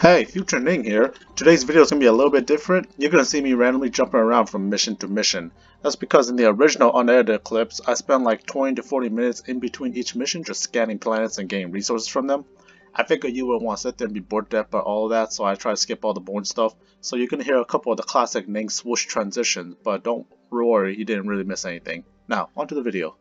Hey, Future Ning here. Today's video is going to be a little bit different. You're going to see me randomly jumping around from mission to mission. That's because in the original unedited clips, I spent like 20 to 40 minutes in between each mission just scanning planets and getting resources from them. I figured you wouldn't want to sit there and be bored to death by all of that, so I try to skip all the boring stuff. So you can hear a couple of the classic Ning swoosh transitions, but don't worry, you didn't really miss anything. Now, onto the video.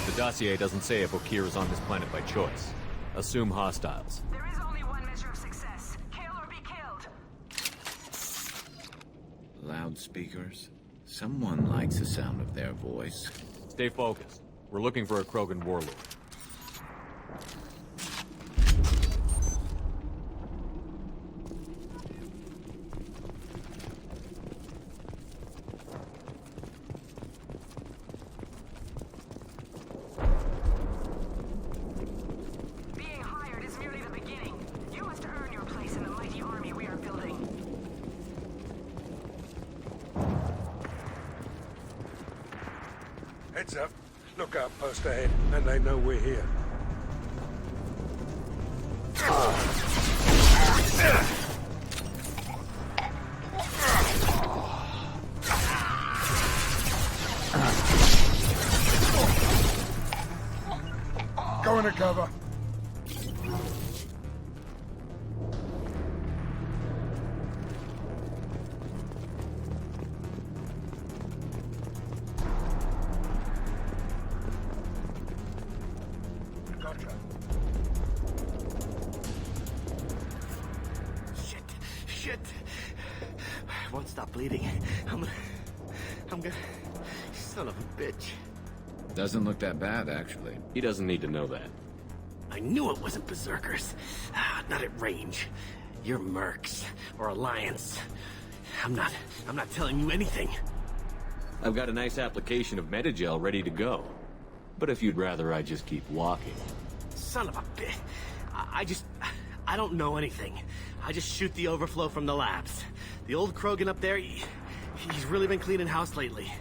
The dossier doesn't say if Okeer is on this planet by choice. Assume hostiles. There is only one measure of success. Kill or be killed. Loudspeakers? Someone likes the sound of their voice. Stay focused. We're looking for a Krogan warlord. Being hired is merely the beginning. You must earn your place in the mighty army we are building. Heads up. Lookout post ahead, and they know we're here. Go into cover. Gotcha. Shit. I won't stop bleeding. I'm gonna... Son of a bitch. Doesn't look that bad, actually. He doesn't need to know that. I knew it wasn't Berserkers. Not at range. You're Mercs. Or Alliance. I'm not telling you anything. I've got a nice application of Metagel ready to go. But if you'd rather I just keep walking. Son of a bitch. I don't know anything. I just shoot the overflow from the labs. The old Krogan up there, he's really been cleaning house lately.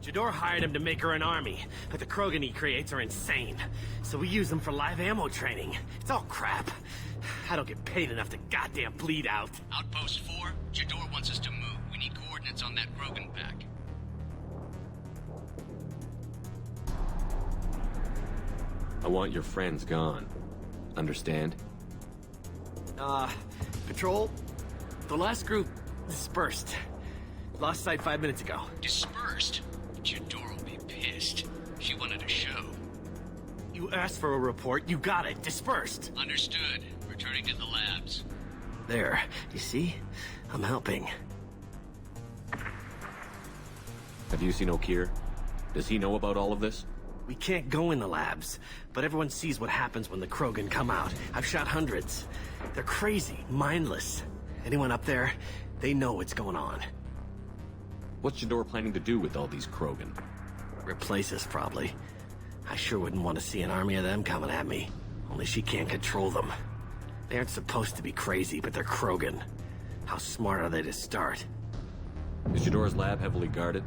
Jador hired him to make her an army, but the Krogan he creates are insane. So we use them for live ammo training. It's all crap. I don't get paid enough to goddamn bleed out. Outpost 4, Jador wants us to move. We need coordinates on that Krogan pack. I want your friends gone. Understand? Patrol? The last group dispersed. Lost sight 5 minutes ago. Dispersed? Jador will be pissed. She wanted a show. You asked for a report, you got it. Dispersed. Understood. Returning to the labs. There. You see? I'm helping. Have you seen Okeer? Does he know about all of this? We can't go in the labs, but everyone sees what happens when the Krogan come out. I've shot hundreds. They're crazy, mindless. Anyone up there, they know what's going on. What's Jador planning to do with all these Krogan? Replace us, probably. I sure wouldn't want to see an army of them coming at me. Only she can't control them. They aren't supposed to be crazy, but they're Krogan. How smart are they to start? Is Jador's lab heavily guarded?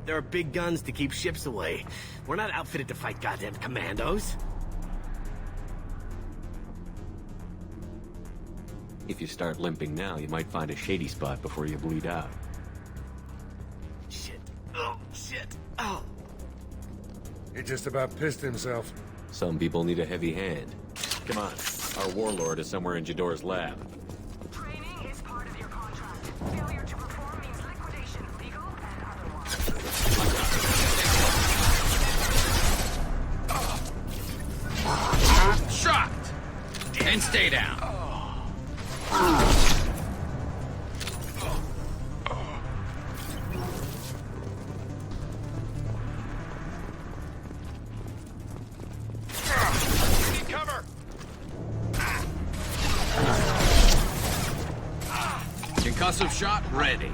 There are big guns to keep ships away. We're not outfitted to fight goddamn commandos. If you start limping now, you might find a shady spot before you bleed out. Shit. Oh, shit. Oh. He just about pissed himself. Some people need a heavy hand. Come on. Our warlord is somewhere in Jador's lab. Training is part of your contract. Failure to perform means liquidation, legal and otherwise. Shot! And stay down. Need cover! Concussive shot ready.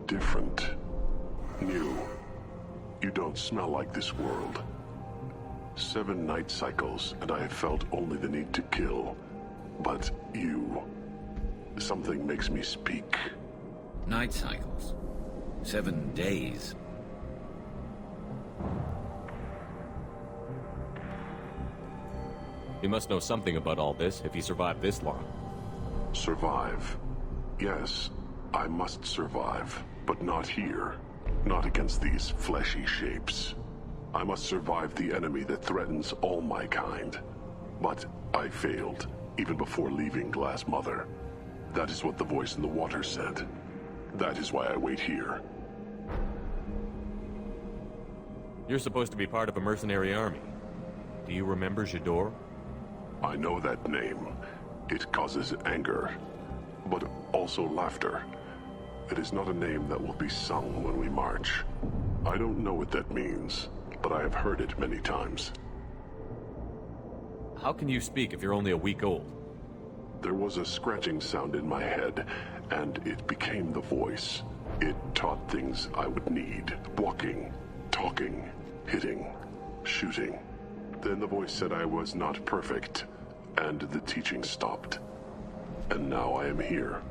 Different. New. You don't smell like this world. 7 night cycles, and I have felt only the need to kill. But you... something makes me speak. Night cycles. 7 days. He must know something about all this if he survived this long. Survive. Yes, I must survive. But not here. Not against these fleshy shapes. I must survive the enemy that threatens all my kind. But I failed, even before leaving Glass Mother. That is what the voice in the water said. That is why I wait here. You're supposed to be part of a mercenary army. Do you remember Jador? I know that name. It causes anger, but also laughter. It is not a name that will be sung when we march. I don't know what that means, but I have heard it many times. How can you speak if you're only a week old? There was a scratching sound in my head, and it became the voice. It taught things I would need. Walking, talking, hitting, shooting. Then the voice said I was not perfect, and the teaching stopped. And now I am here.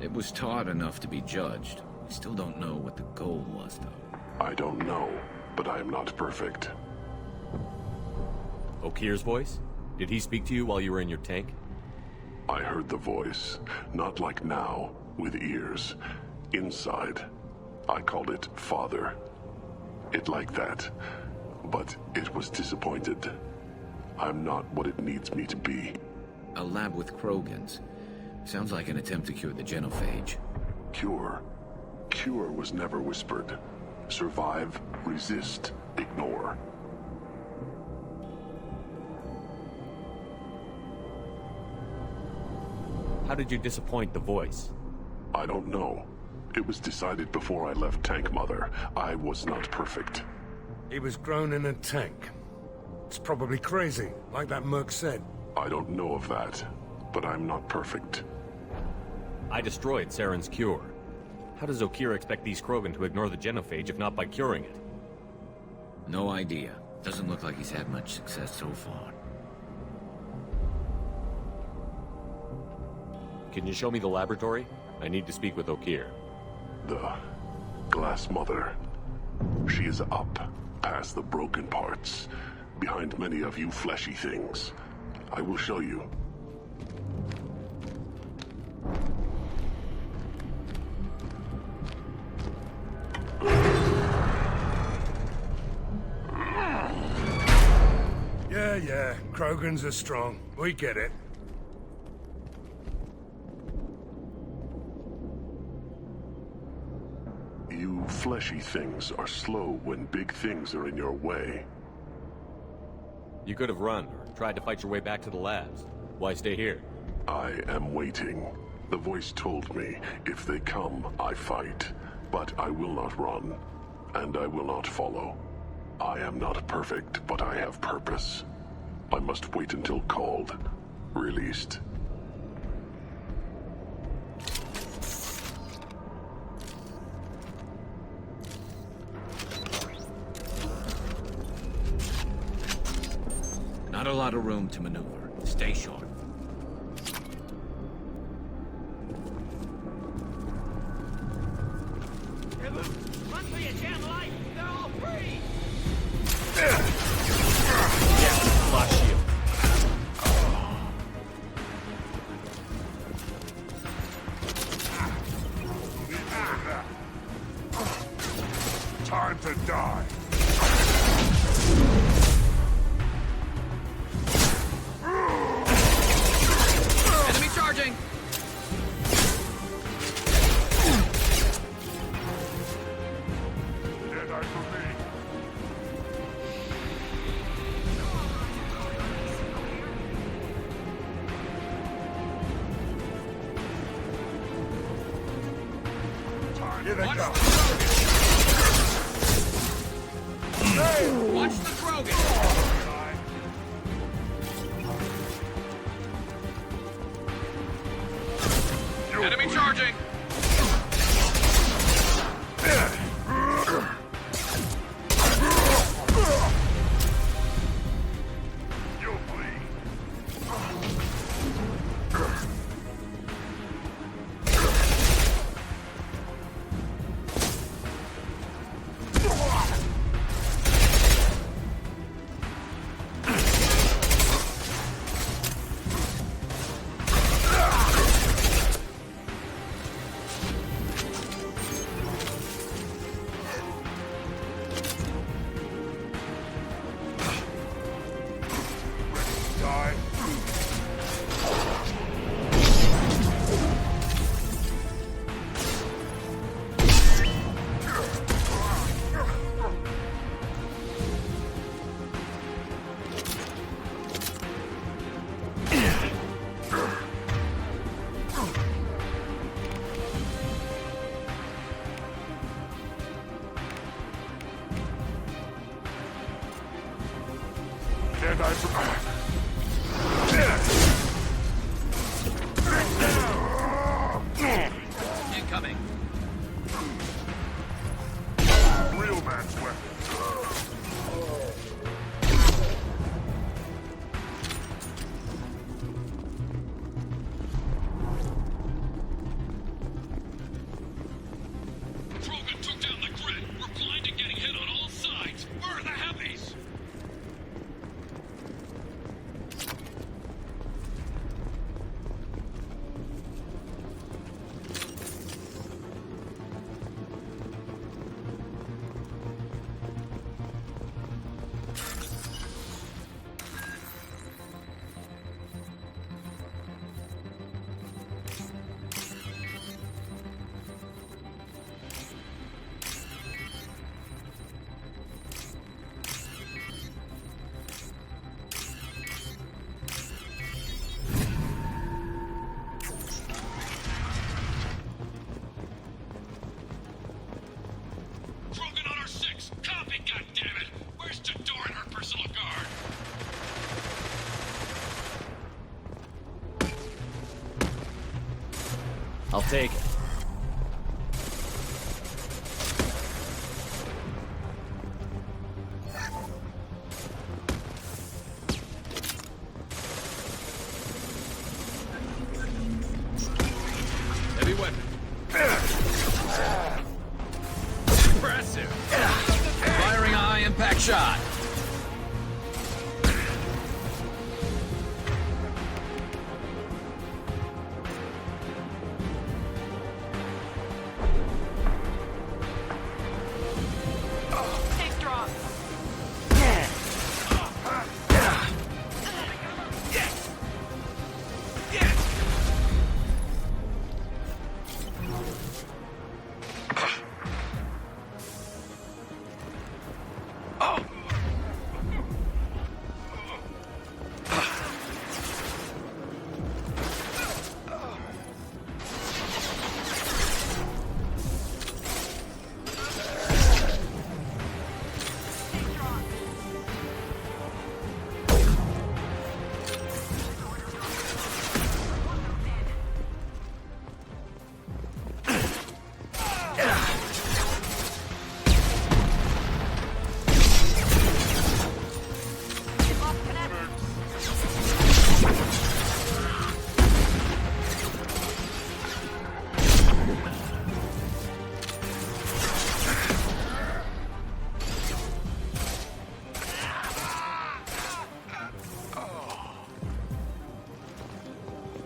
It was taught enough to be judged. We still don't know what the goal was, though. I don't know, but I am not perfect. Okir's voice? Did he speak to you while you were in your tank? I heard the voice, not like now, with ears. Inside. I called it Father. It like that. But it was disappointed. I'm not what it needs me to be. A lab with Krogans. Sounds like an attempt to cure the genophage. Cure? cure was never whispered. Survive, resist, ignore. How did you disappoint the voice? I don't know. It was decided before I left Tank Mother. I was not perfect. He was grown in a tank. It's probably crazy, like that merc said. I don't know of that, but I'm not perfect. I destroyed Saren's cure. How does Okira expect these Krogan to ignore the genophage if not by curing it? No idea. Doesn't look like he's had much success so far. Can you show me the laboratory? I need to speak with Okir. The Glass Mother. She is up, past the broken parts, behind many of you fleshy things. I will show you. Yeah, Krogans are strong. We get it. You fleshy things are slow when big things are in your way. You could have run, or tried to fight your way back to the labs. Why stay here? I am waiting. The voice told me, if they come, I fight. But I will not run, and I will not follow. I am not perfect, but I have purpose. I must wait until called, released. Not a lot of room to maneuver. Stay sharp. Run for your damn life! They're all free! Flash shield. Time to die. Enemy charging! Jedi for me. Here they go. Watch the Krogan! Enemy charging! You'll bleed. Die. Jedi for... Incoming! Real man's weapon. Krogan took down the grid. We're blind and getting hit on all sides. Where are the heavies? I'll take it. Heavy weapon. Impressive. Firing a high-impact shot. Stay strong.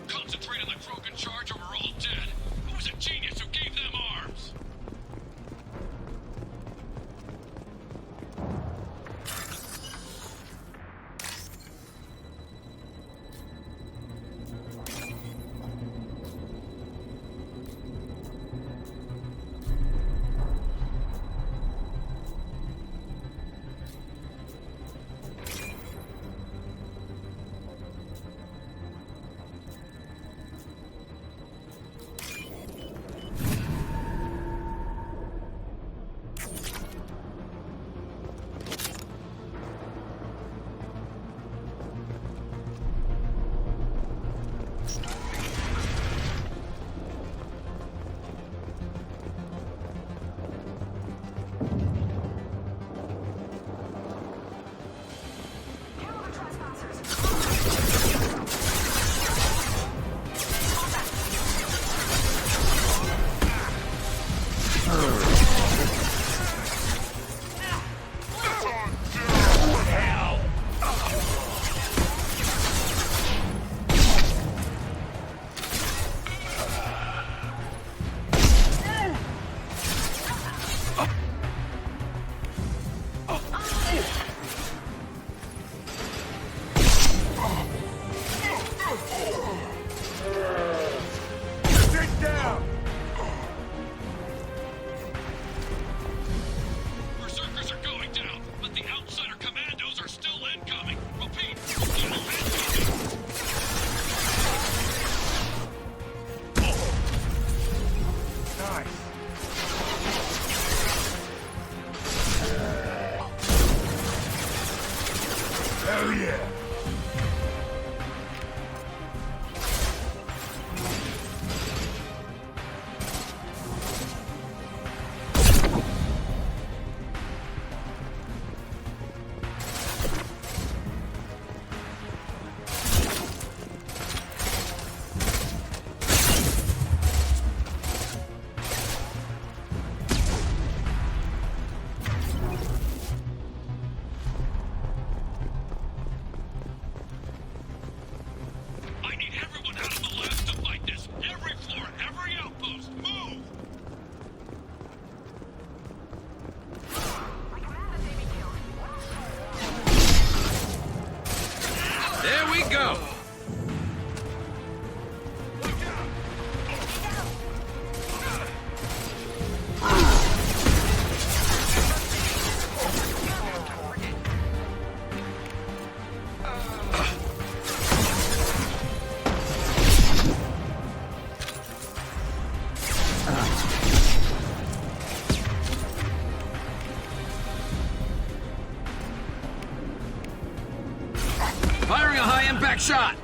Concentrate on the Krogan charge or we're all dead. Who was a genius who gave them arms? Kill the trespassers. Berserkers are going down, but the outsider commandos are still incoming. Repeat, still incoming. Hell yeah! I need everyone out of the labs to fight this. Every floor, every outpost, move! My commander may be killed. There we go. Firing a high-impact shot.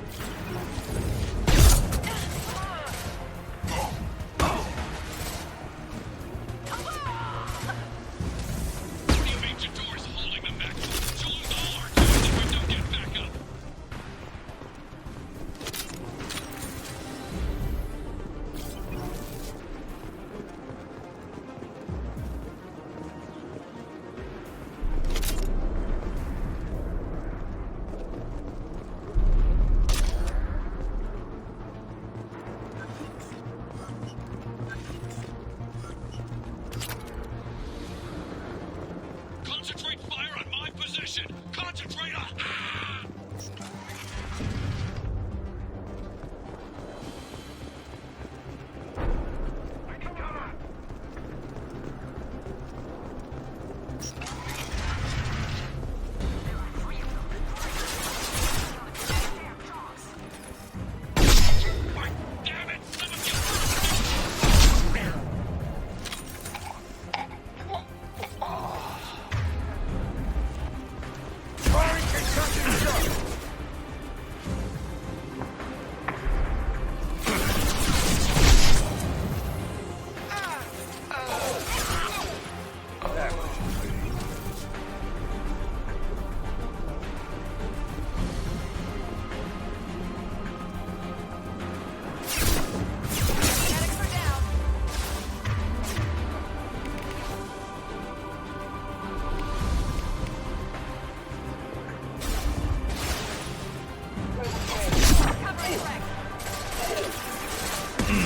And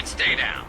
stay down.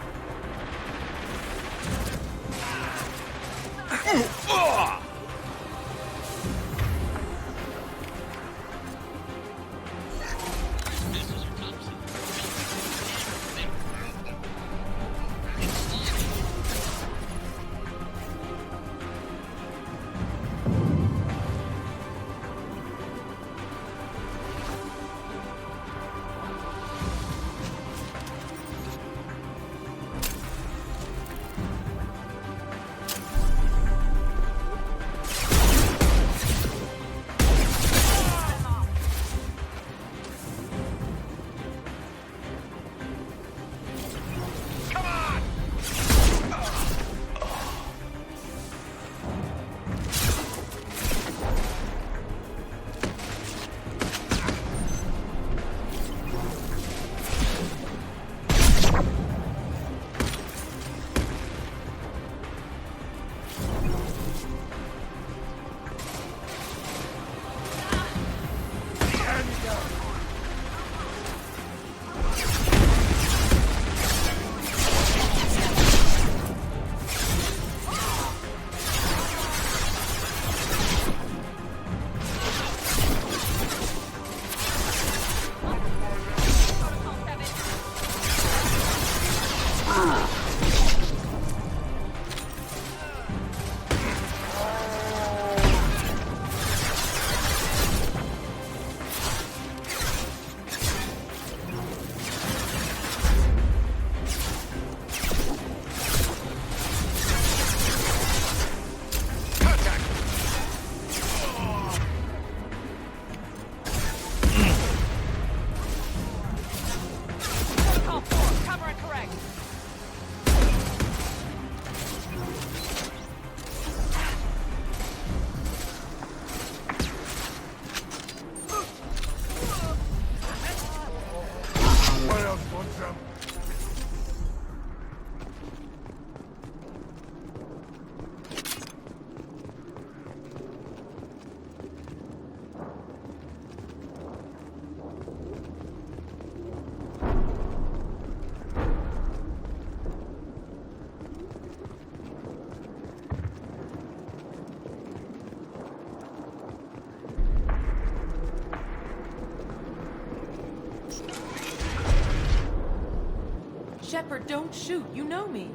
Shepard, don't shoot. You know me.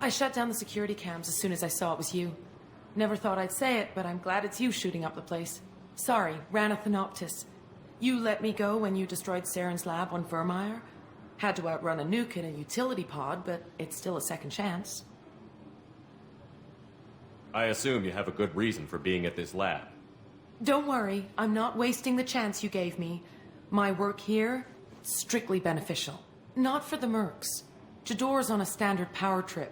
I shut down the security cams as soon as I saw it was you. Never thought I'd say it, but I'm glad it's you shooting up the place. Sorry, Rana Thanoptis. You let me go when you destroyed Saren's lab on Vermeer. Had to outrun a nuke in a utility pod, but it's still a second chance. I assume you have a good reason for being at this lab. Don't worry, I'm not wasting the chance you gave me. My work here, strictly beneficial. Not for the mercs. Jador's on a standard power trip.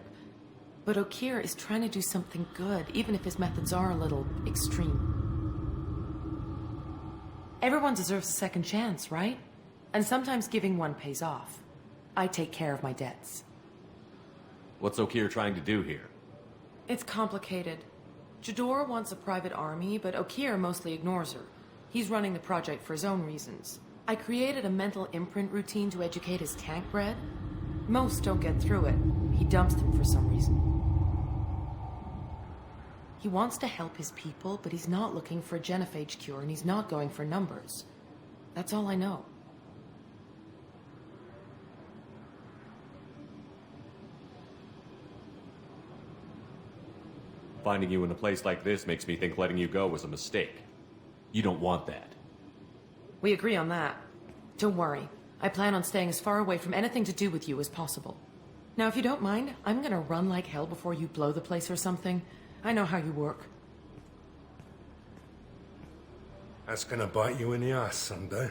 But Okeer is trying to do something good, even if his methods are a little extreme. Everyone deserves a second chance, right? And sometimes giving one pays off. I take care of my debts. What's Okeer trying to do here? It's complicated. Jador wants a private army, but Okeer mostly ignores her. He's running the project for his own reasons. I created a mental imprint routine to educate his tank bred. Most don't get through it. He dumps them for some reason. He wants to help his people, but he's not looking for a genophage cure, and he's not going for numbers. That's all I know. Finding you in a place like this makes me think letting you go was a mistake. You don't want that. We agree on that. Don't worry. I plan on staying as far away from anything to do with you as possible. Now, if you don't mind, I'm gonna run like hell before you blow the place or something. I know how you work. That's gonna bite you in the ass someday.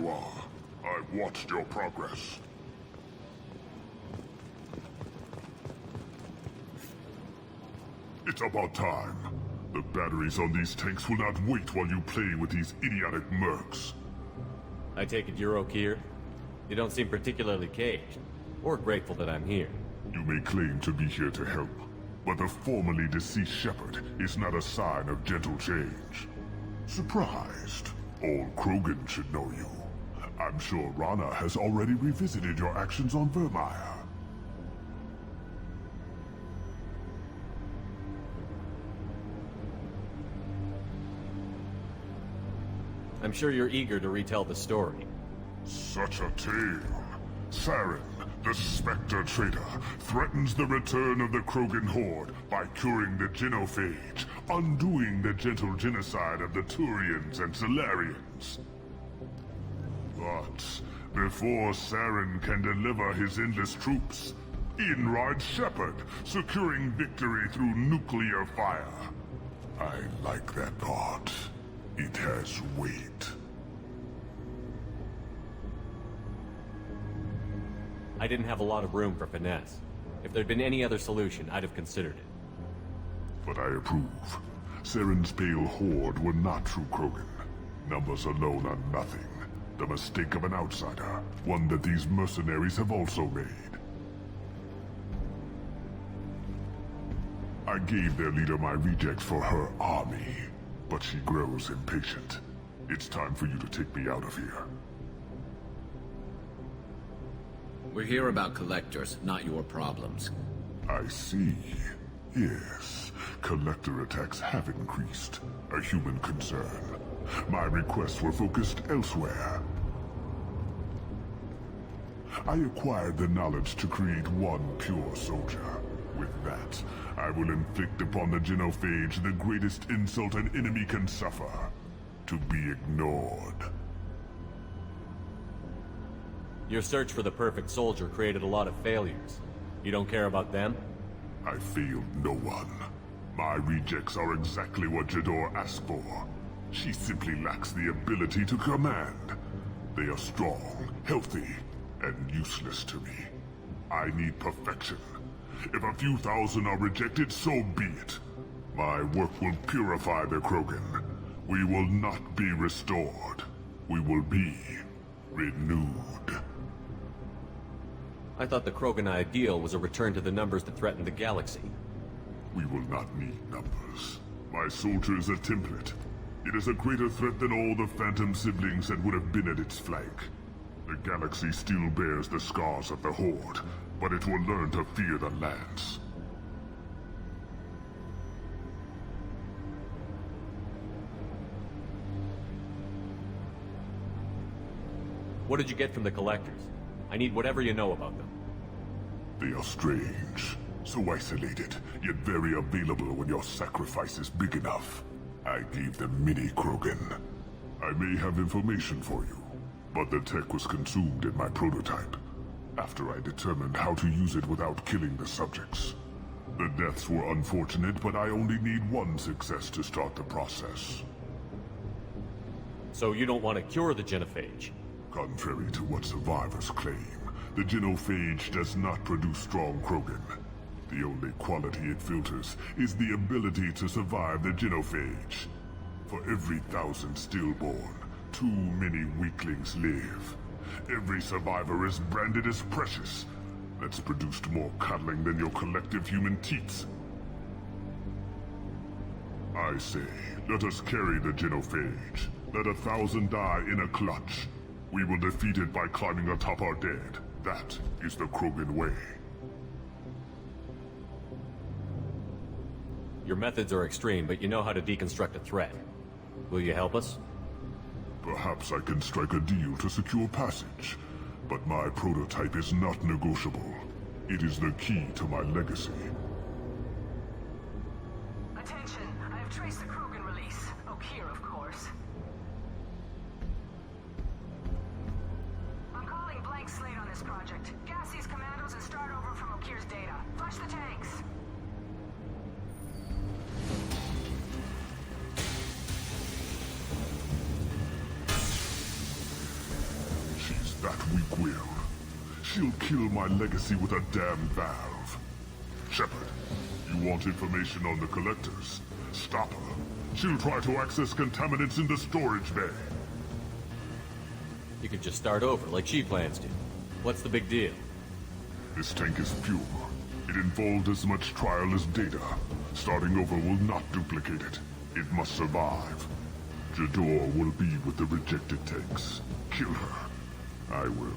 you are. I've watched your progress. It's about time. The batteries on these tanks will not wait while you play with these idiotic mercs. I take it you're okay here? You don't seem particularly caged, or grateful that I'm here. You may claim to be here to help, but the formerly deceased Shepard is not a sign of gentle change. Surprised? Old Krogan should know you. I'm sure Rana has already revisited your actions on Vermeer. I'm sure you're eager to retell the story. Such a tale. Saren, the Spectre traitor, threatens the return of the Krogan horde by curing the genophage, undoing the gentle genocide of the Turians and Solarians. But before Saren can deliver his endless troops, in rides Shepard, securing victory through nuclear fire. I like that part. It has weight. I didn't have a lot of room for finesse. If there'd been any other solution, I'd have considered it. But I approve. Saren's pale horde were not true Krogan. Numbers alone are nothing. The mistake of an outsider, one that these mercenaries have also made. I gave their leader my rejects for her army, but she grows impatient. It's time for you to take me out of here. We're here about collectors, not your problems. I see. Yes, collector attacks have increased. A human concern. My requests were focused elsewhere. I acquired the knowledge to create one pure soldier. With that, I will inflict upon the genophage the greatest insult an enemy can suffer. To be ignored. Your search for the perfect soldier created a lot of failures. You don't care about them? I failed no one. My rejects are exactly what Jador asked for. She simply lacks the ability to command. They are strong, healthy, and useless to me. I need perfection. If a few thousand are rejected, so be it. My work will purify the Krogan. We will not be restored. We will be renewed. I thought the Krogan ideal was a return to the numbers that threatened the galaxy. We will not need numbers. My soldier is a template. It is a greater threat than all the Phantom siblings that would have been at its flank. The galaxy still bears the scars of the Horde, but it will learn to fear the Lance. What did you get from the Collectors? I need whatever you know about them. They are strange. So isolated, yet very available when your sacrifice is big enough. I gave them mini Krogan. I may have information for you, but the tech was consumed in my prototype, after I determined how to use it without killing the subjects. The deaths were unfortunate, but I only need one success to start the process. So you don't want to cure the genophage? Contrary to what survivors claim, the genophage does not produce strong Krogan. The only quality it filters is the ability to survive the genophage. For every 1,000 stillborn, too many weaklings live. Every survivor is branded as precious. That's produced more cuddling than your collective human teats. I say, let us carry the genophage. Let 1,000 die in a clutch. We will defeat it by climbing atop our dead. That is the Krogan way. Your methods are extreme, but you know how to deconstruct a threat. Will you help us? Perhaps I can strike a deal to secure passage, but my prototype is not negotiable. It is the key to my legacy. Attention, I have traced the Krogan release. Okeer, of course. I'm calling blank slate on this project. Gas these commandos and start over from Okeer's data. Flush the tanks. we will. She'll kill my legacy with a damn valve. Shepard, you want information on the Collectors? Stop her. She'll try to access contaminants in the storage bay. You could just start over, like she plans to. What's the big deal? This tank is pure. It involved as much trial as data. Starting over will not duplicate it. It must survive. Jador will be with the rejected tanks. Kill her. I will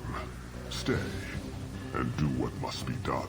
stay and do what must be done.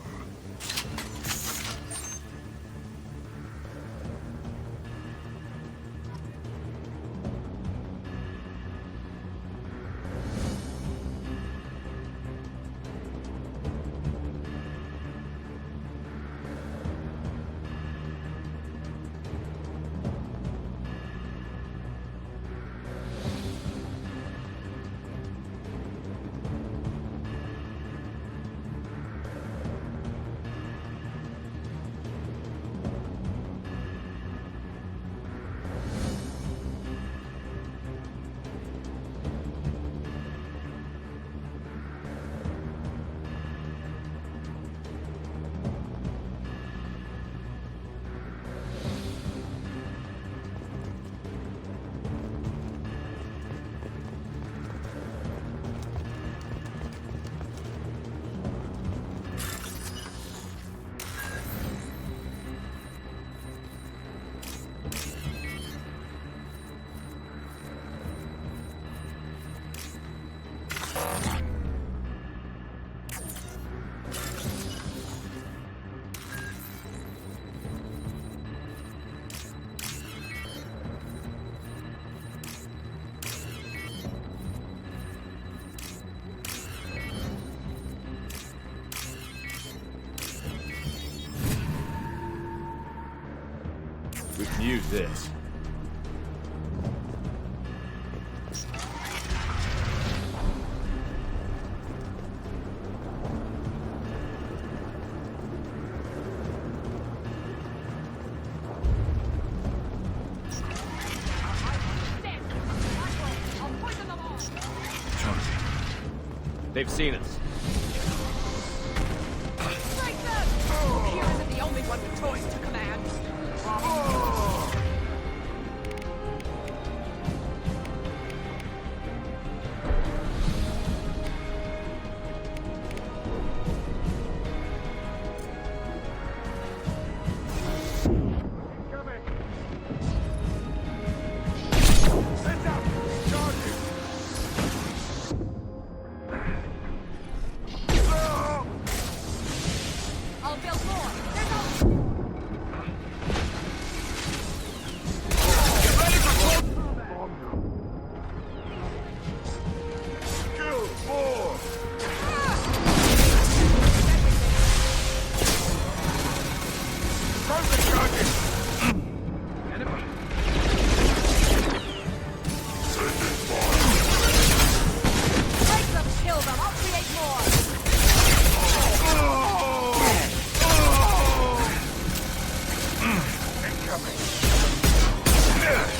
We can use this. They've seen us. Break them! Here isn't the only one with toys to command. I'll build more. There's always... Break them, kill them. I'll create more.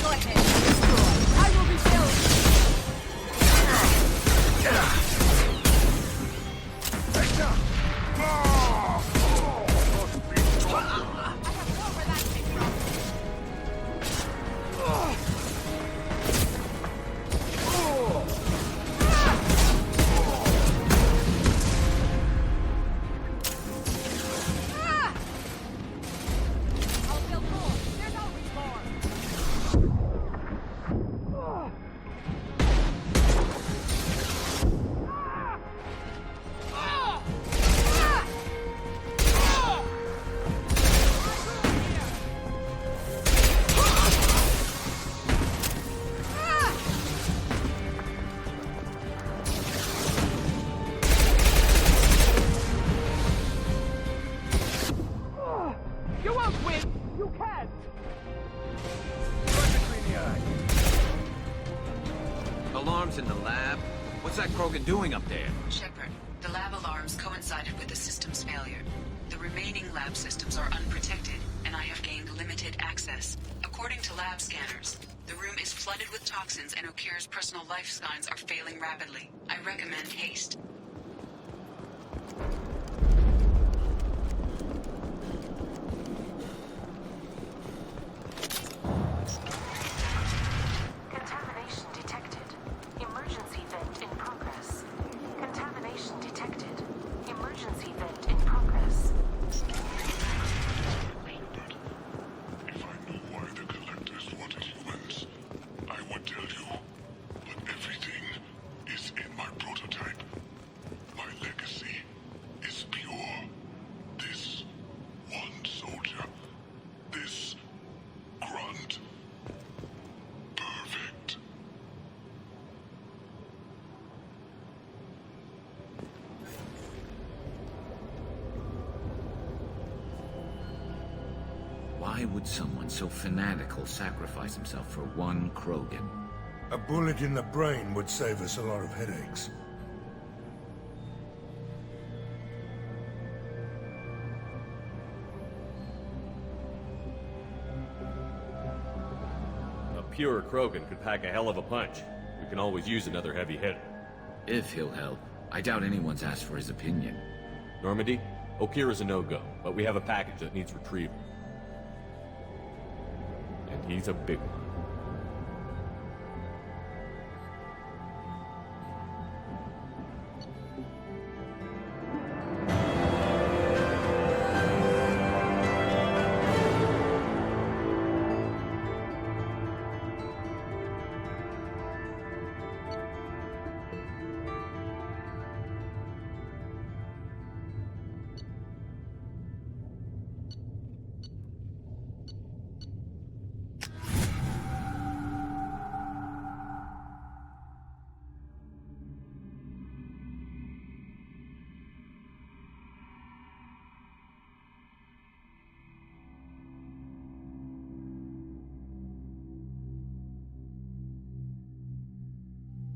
Go ahead. Destroy. I will rebuild. I have more where that came from. I'll build more. There's always more. You won't win! You can't! Alarms in the lab? What's that Krogan doing up there? Shepard, the lab alarms coincided with the system's failure. The remaining lab systems are unprotected, and I have gained limited access. According to lab scanners, The room is flooded with toxins and Okira's personal life signs are failing rapidly. I recommend haste. Contamination detected. Emergency vent in progress. Contamination detected. Emergency vent in progress. If I knew why the Collectors wanted humans, I would tell you. But everything is in my prototype. My legacy is pure. This one soldier. This grunt. Perfect. Why would someone so fanatical sacrifice himself for one Krogan? A bullet in the brain would save us a lot of headaches. A pure Krogan could pack a hell of a punch. We can always use another heavy hitter. If he'll help. I doubt anyone's asked for his opinion. Normandy, Okira's a no-go, but we have a package that needs retrieval. And he's a big one.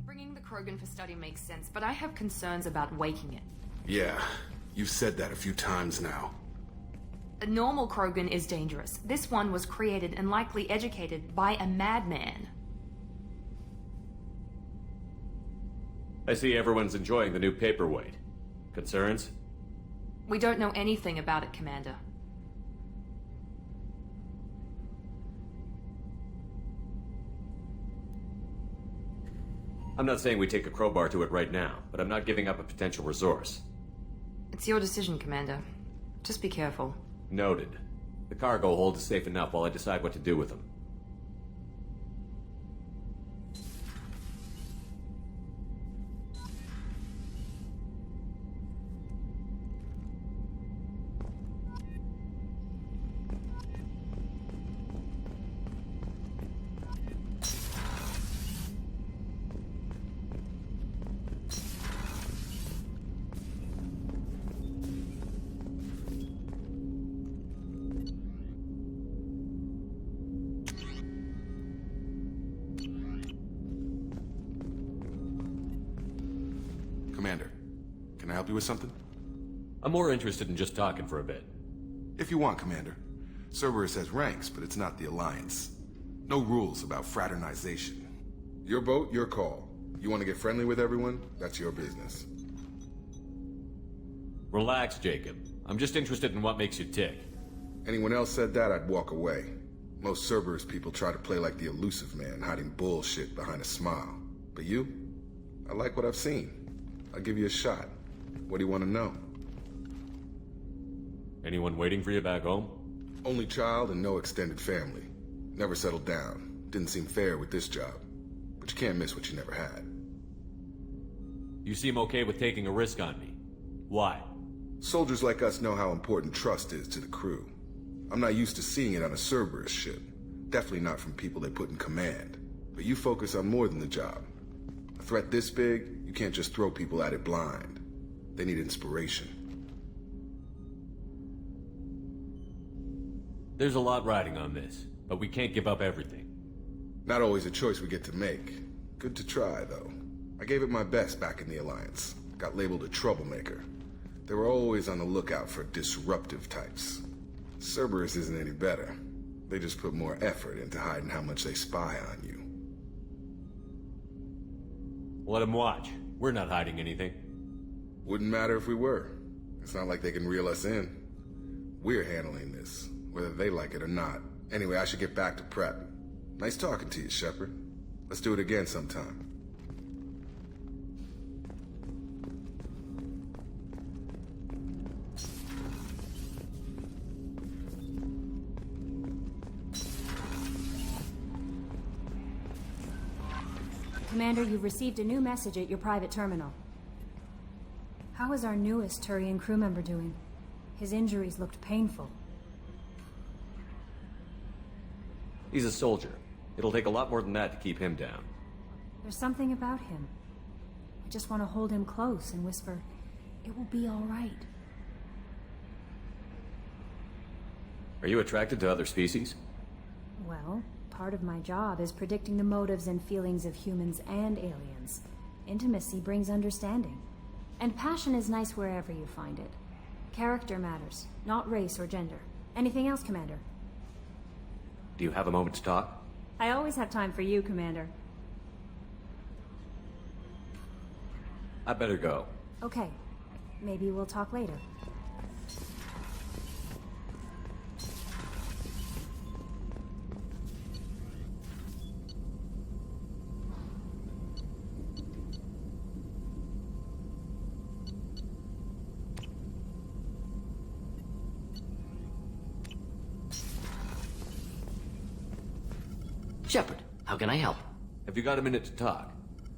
Bringing the Krogan for study makes sense, but I have concerns about waking it. Yeah, you've said that a few times now. A normal Krogan is dangerous. This one was created and likely educated by a madman. I see everyone's enjoying the new paperweight. Concerns? We don't know anything about it, Commander. I'm not saying we take a crowbar to it right now, but I'm not giving up a potential resource. It's your decision, Commander. Just be careful. Noted. The cargo hold is safe enough while I decide what to do with them. Commander, can I help you with something? I'm more interested in just talking for a bit. If you want, Commander. Cerberus has ranks, but it's not the Alliance. No rules about fraternization. Your boat, your call. You want to get friendly with everyone? That's your business. Relax, Jacob. I'm just interested in what makes you tick. Anyone else said that, I'd walk away. Most Cerberus people try to play like the elusive man, hiding bullshit behind a smile. But you? I like what I've seen. I'll give you a shot. What do you want to know? Anyone waiting for you back home? Only child and no extended family. Never settled down. Didn't seem fair with this job. But you can't miss what you never had. You seem okay with taking a risk on me. Why? Soldiers like us know how important trust is to the crew. I'm not used to seeing it on a Cerberus ship. Definitely not from people they put in command. But you focus on more than the job. A threat this big, you can't just throw people at it blind. They need inspiration. There's a lot riding on this, but we can't give up everything. Not always a choice we get to make. Good to try, though. I gave it my best back in the Alliance. Got labeled a troublemaker. They were always on the lookout for disruptive types. Cerberus isn't any better. They just put more effort into hiding how much they spy on you. Let them watch. We're not hiding anything. Wouldn't matter if we were. It's not like they can reel us in. We're handling this, whether they like it or not. Anyway, I should get back to prep. Nice talking to you, Shepard. Let's do it again sometime. Commander, you've received a new message at your private terminal. How is our newest Turian crew member doing? His injuries looked painful. He's a soldier. It'll take a lot more than that to keep him down. There's something about him. I just want to hold him close and whisper, "It will be all right." Are you attracted to other species? Well, part of my job is predicting the motives and feelings of humans and aliens. Intimacy brings understanding. And passion is nice wherever you find it. Character matters, not race or gender. Anything else, Commander? Do you have a moment to talk? I always have time for you, Commander. I better go. Okay. Maybe we'll talk later. Shepard, how can I help? Have you got a minute to talk?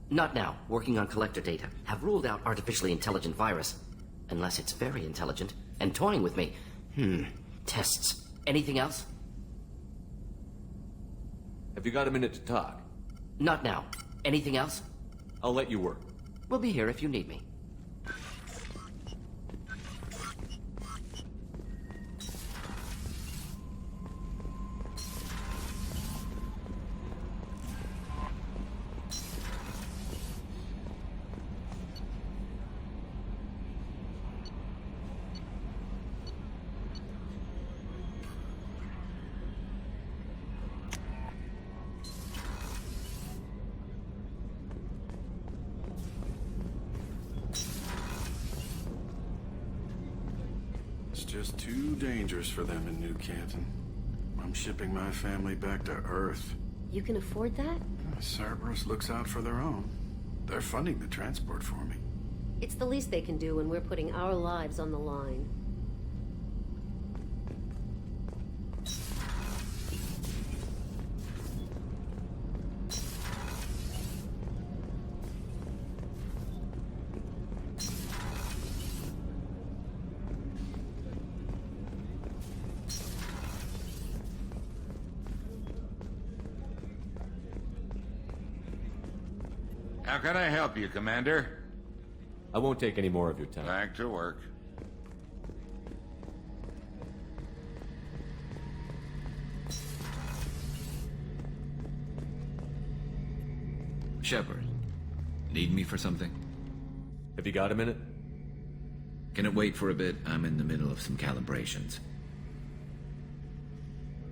Not now. Working on collector data. Have ruled out artificially intelligent virus. Unless it's very intelligent and toying with me. Tests. Anything else? Have you got a minute to talk? Not now. Anything else? I'll let you work. We'll be here if you need me. It's just too dangerous for them in New Canton. I'm shipping my family back to Earth. You can afford that? Cerberus looks out for their own. They're funding the transport for me. It's the least they can do when we're putting our lives on the line. How can I help you, Commander? I won't take any more of your time. Back to work. Shepard, need me for something? Have you got a minute? Can it wait for a bit? I'm in the middle of some calibrations.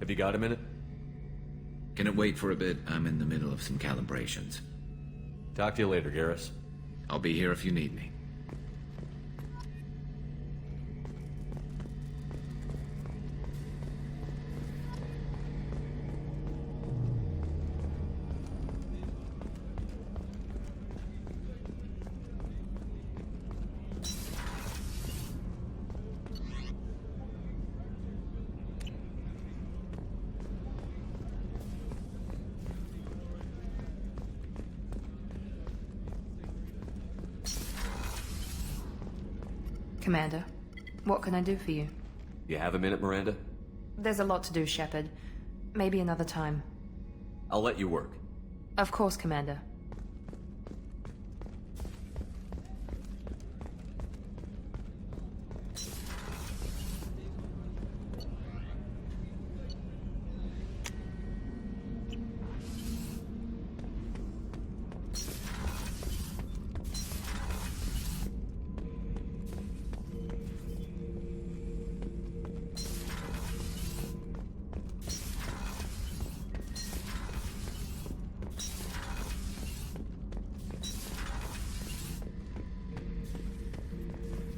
Have you got a minute? Can it wait for a bit? I'm in the middle of some calibrations. Talk to you later, Garrus. I'll be here if you need me. Commander, what can I do for you? You have a minute, Miranda? There's a lot to do, Shepard. Maybe another time. I'll let you work. Of course, Commander.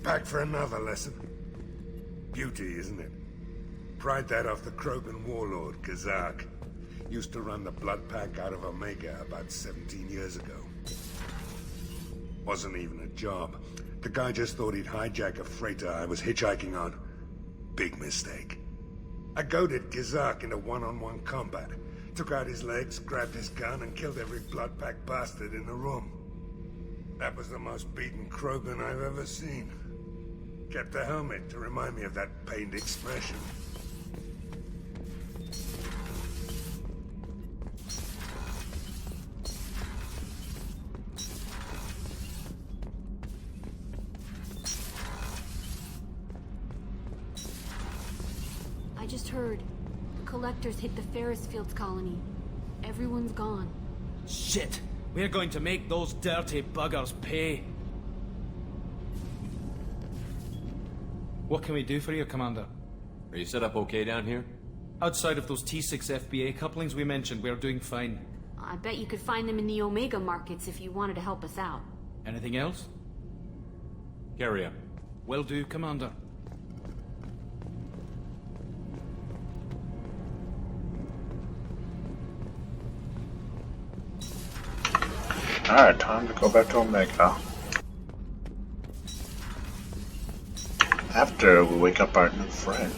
Back for another lesson. Beauty, isn't it? Pried that off the Krogan warlord, Kazak. Used to run the Blood Pack out of Omega about 17 years ago. Wasn't even a job. The guy just thought he'd hijack a freighter I was hitchhiking on. Big mistake. I goaded Kazak into one-on-one combat. Took out his legs, grabbed his gun, and killed every Blood Pack bastard in the room. That was the most beaten Krogan I've ever seen. Kept the helmet to remind me of that pained expression. I just heard. The Collectors hit the Ferris Fields colony. Everyone's gone. Shit! We're going to make those dirty buggers pay. What can we do for you, Commander? Are you set up okay down here? Outside of those T6 FBA couplings we mentioned, we're doing fine. I bet you could find them in the Omega markets if you wanted to help us out. Anything else? Carry on. Will do, Commander. Alright, time to go back to Omega. After we wake up our new friend.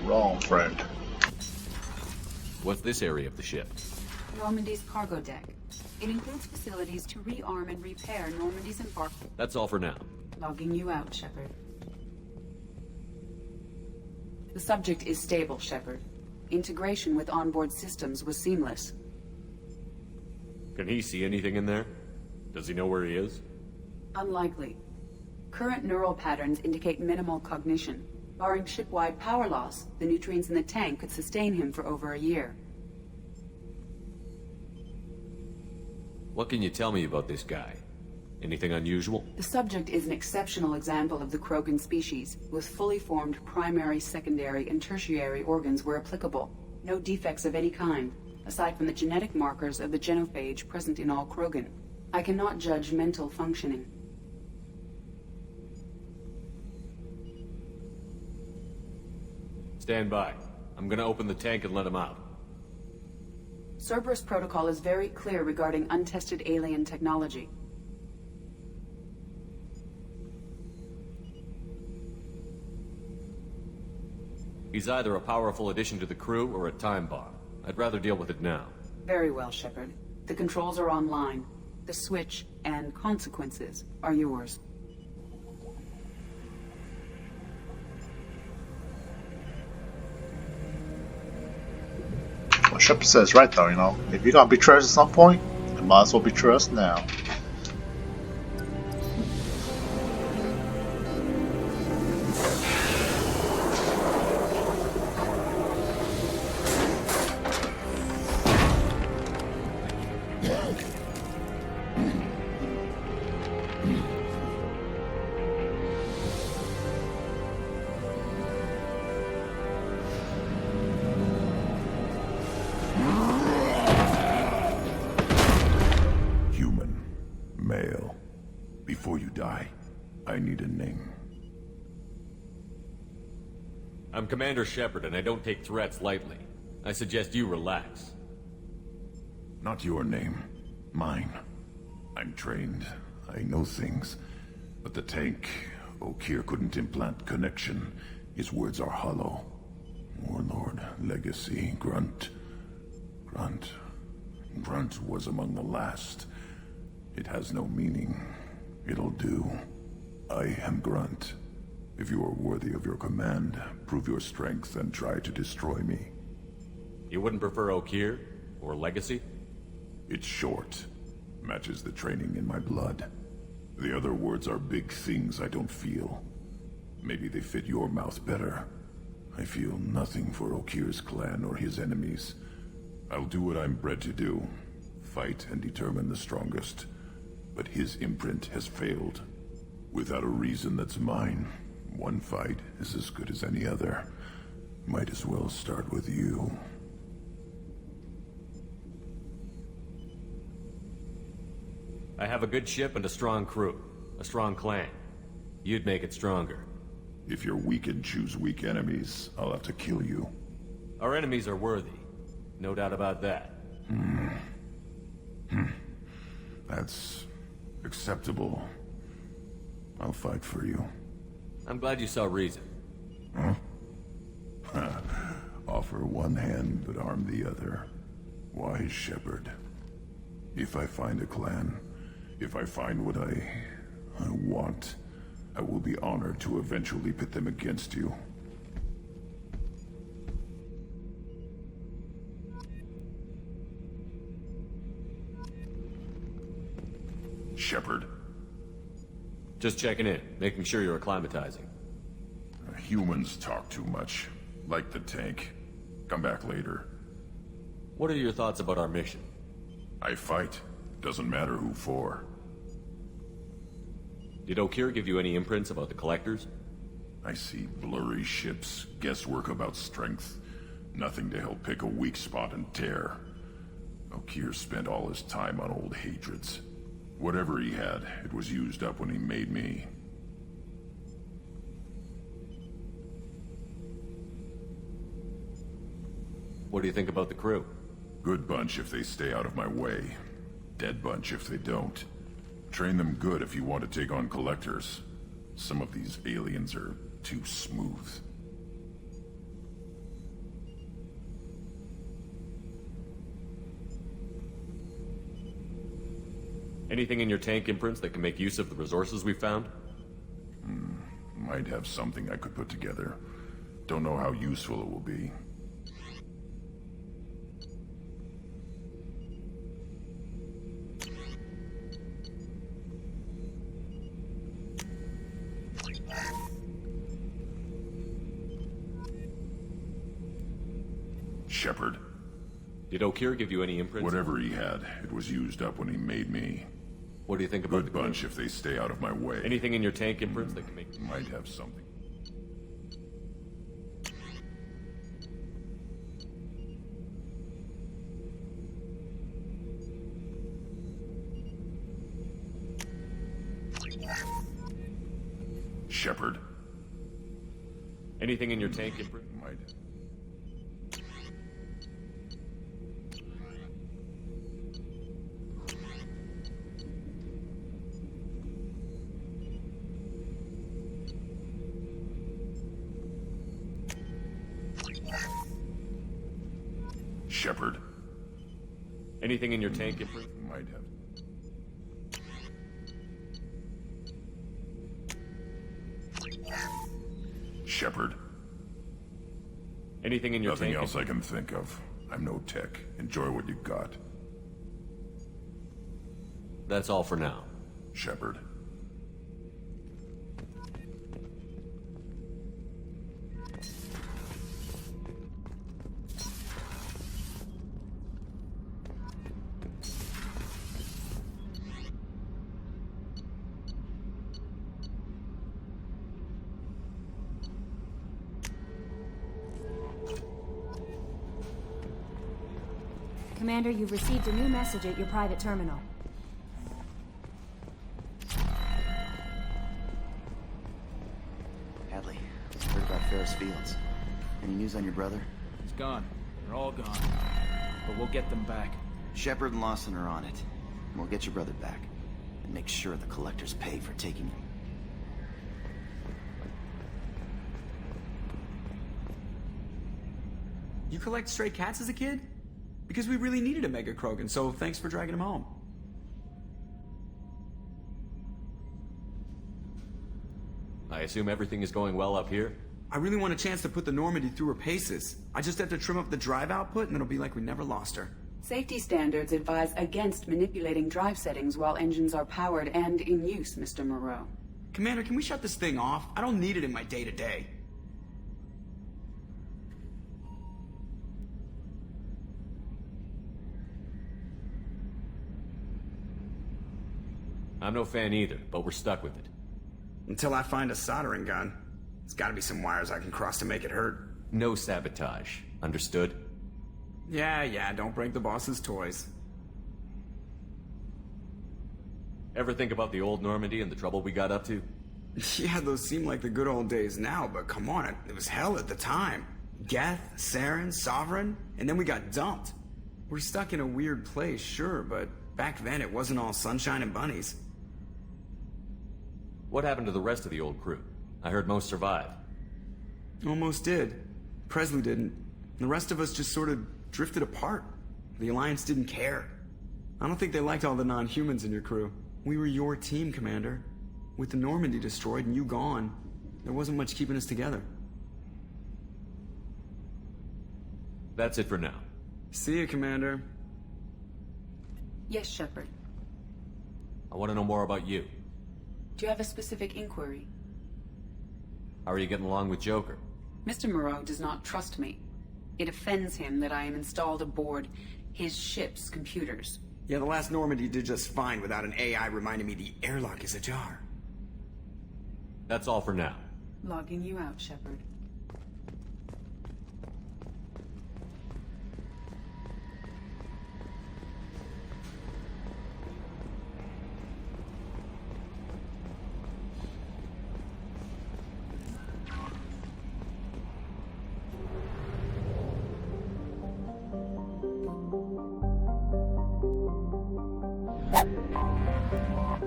Wrong friend. What's this area of the ship? Normandy's cargo deck. It includes facilities to rearm and repair Normandy's embarkment. That's all for now. Logging you out, Shepard. The subject is stable, Shepard. Integration with onboard systems was seamless. Can he see anything in there? Does he know where he is? Unlikely. Current neural patterns indicate minimal cognition. Barring ship-wide power loss, the nutrients in the tank could sustain him for over a year. What can you tell me about this guy? Anything unusual? The subject is an exceptional example of the Krogan species, with fully formed primary, secondary, and tertiary organs where applicable. No defects of any kind, aside from the genetic markers of the genophage present in all Krogan. I cannot judge mental functioning. Stand by. I'm gonna open the tank and let him out. Cerberus protocol is very clear regarding untested alien technology. He's either a powerful addition to the crew or a time bomb. I'd rather deal with it now. Very well, Shepard. The controls are online. The switch and consequences are yours. What Shepard says right though, you know. If you're gonna betray us at some point, you might as well betray us now. Male. Before you die, I need a name. I'm Commander Shepard, and I don't take threats lightly. I suggest you relax. Not your name. Mine. I'm trained. I know things. But the tank, Okeer couldn't implant connection. His words are hollow. Warlord, Legacy, Grunt. Grunt was among the last. It has no meaning. It'll do. I am Grunt. If you are worthy of your command, prove your strength and try to destroy me. You wouldn't prefer Okeer? Or Legacy? It's short. Matches the training in my blood. The other words are big things I don't feel. Maybe they fit your mouth better. I feel nothing for Okeer's clan or his enemies. I'll do what I'm bred to do. Fight and determine the strongest. But his imprint has failed. Without a reason that's mine, one fight is as good as any other. Might as well start with you. I have a good ship and a strong crew. A strong clan. You'd make it stronger. If you're weak and choose weak enemies, I'll have to kill you. Our enemies are worthy. No doubt about that. That's acceptable. I'll fight for you. I'm glad you saw reason. Huh? Offer one hand, but arm the other. Wise Shepard. If I find a clan, if I find what I want, I will be honored to eventually pit them against you. Shepard. Just checking in, making sure you're acclimatizing. Humans talk too much. Like the tank. Come back later. What are your thoughts about our mission? I fight. Doesn't matter who for. Did Okeer give you any imprints about the Collectors? I see blurry ships, guesswork about strength. Nothing to help pick a weak spot and tear. Okeer spent all his time on old hatreds. Whatever he had, it was used up when he made me. What do you think about the crew? Good bunch if they stay out of my way. Dead bunch if they don't. Train them good if you want to take on Collectors. Some of these aliens are too smooth. Anything in your tank imprints that can make use of the resources we found? Might have something I could put together. Don't know how useful it will be. Shepard. Did Okeer give you any imprints? Whatever he had, it was used up when he made me. What do you think about Good bunch if they stay out of my way. Anything in your tank imprints that can make... Might have something. Shepard. Anything in your tank imprint? Might. Shepard. Anything in your tank imprint? Might have. Shepard. Anything in your Nothing tank? else I can think of. I'm no tech. Enjoy what you got. That's all for now. Shepard. Commander, you've received a new message at your private terminal. Hadley, heard about Ferris Fields. Any news on your brother? He's gone. They're all gone. But we'll get them back. Shepard and Lawson are on it. And we'll get your brother back. And make sure the Collectors pay for taking him. You collect stray cats as a kid? Because we really needed a Mega Krogan, so thanks for dragging him home. I assume everything is going well up here? I really want a chance to put the Normandy through her paces. I just have to trim up the drive output and it'll be like we never lost her. Safety standards advise against manipulating drive settings while engines are powered and in use, Mr. Moreau. Commander, can we shut this thing off? I don't need it in my day-to-day. I'm no fan either, but we're stuck with it. Until I find a soldering gun. There's gotta be some wires I can cross to make it hurt. No sabotage. Understood? Yeah, don't break the boss's toys. Ever think about the old Normandy and the trouble we got up to? Yeah, those seem like the good old days now, but come on, it was hell at the time. Geth, Saren, Sovereign, and then we got dumped. We're stuck in a weird place, sure, but back then it wasn't all sunshine and bunnies. What happened to the rest of the old crew? I heard most survived. Almost did. Presley didn't. The rest of us just sort of drifted apart. The Alliance didn't care. I don't think they liked all the non-humans in your crew. We were your team, Commander. With the Normandy destroyed and you gone, there wasn't much keeping us together. That's it for now. See you, Commander. Yes, Shepard. I want to know more about you. Do you have a specific inquiry? How are you getting along with Joker? Mr. Moreau does not trust me. It offends him that I am installed aboard his ship's computers. Yeah, the last Normandy did just fine without an AI reminding me the airlock is ajar. That's all for now. Logging you out, Shepard.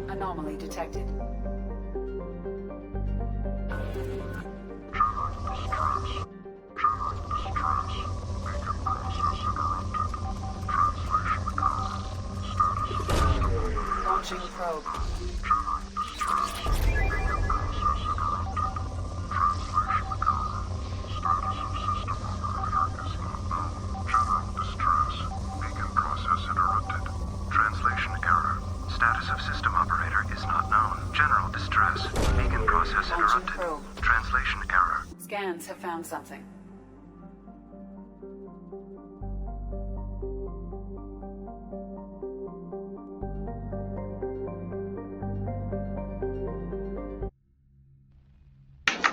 Anomaly detected. Launching probe. Translation error. Status of system operator is not known. General distress. Beacon process interrupted. Translation error. Scans have found something.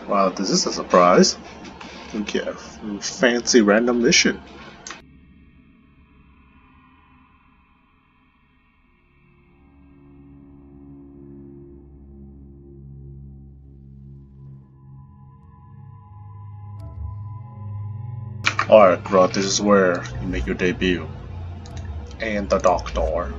Wow, this is a surprise. We get a fancy random mission. Alright, Grodd, this is where you make your debut. And the Doctor.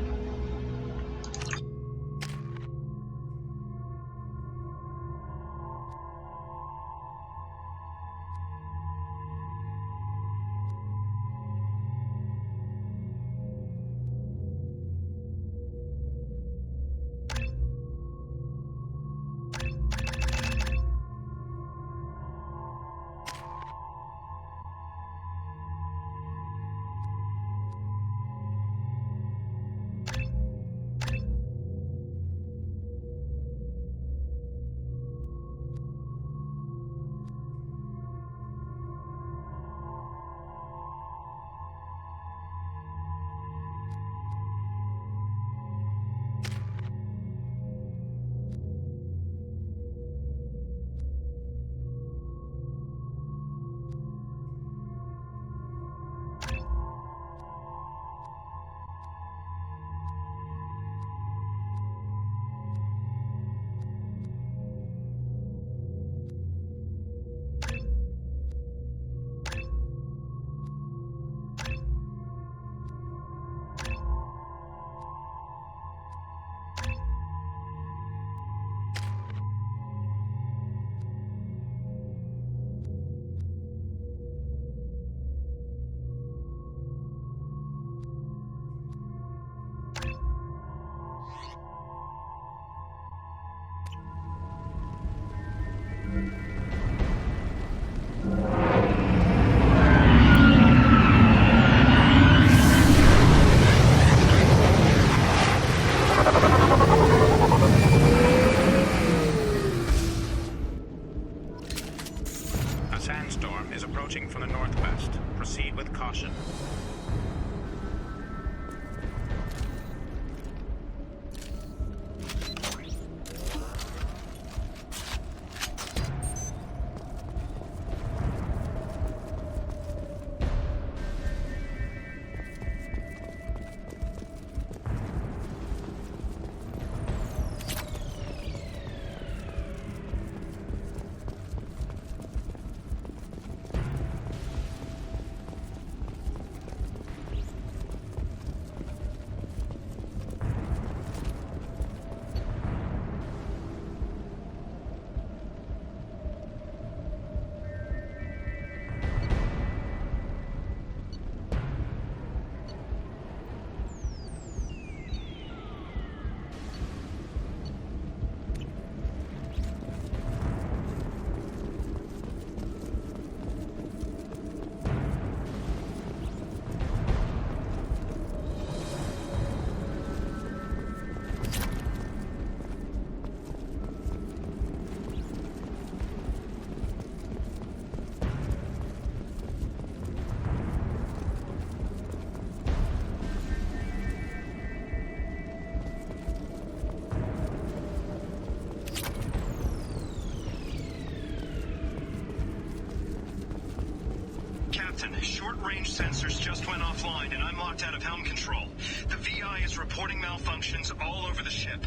A sandstorm is approaching from the northwest. Proceed with caution. Captain. Short-range sensors just went offline, and I'm locked out of helm control. The VI is reporting malfunctions all over the ship.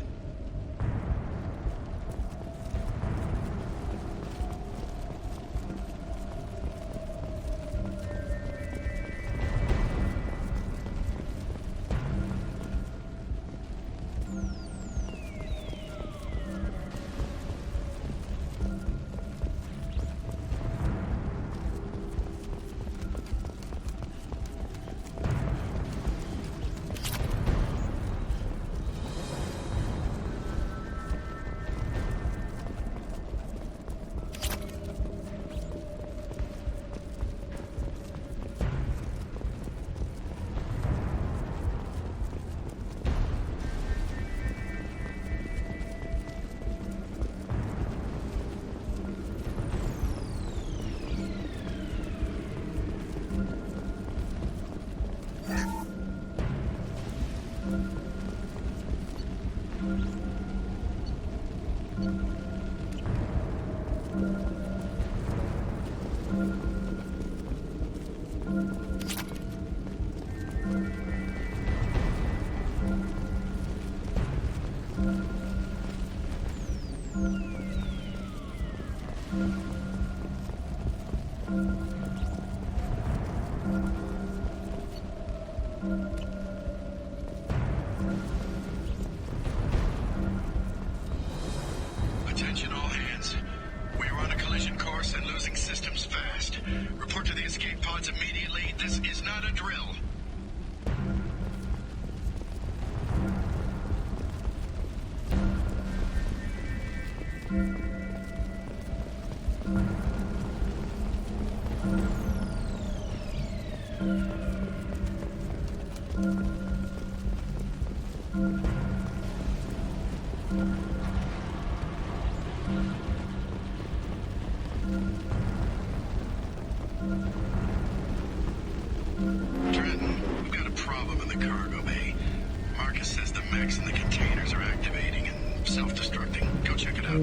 Attention all hands. We are on a collision course and losing systems fast. Report to the escape pods immediately. This is not a drill. Trenton, we've got a problem in the cargo bay. Marcus says the mechs in the containers are activating and self-destructing. Go check it out.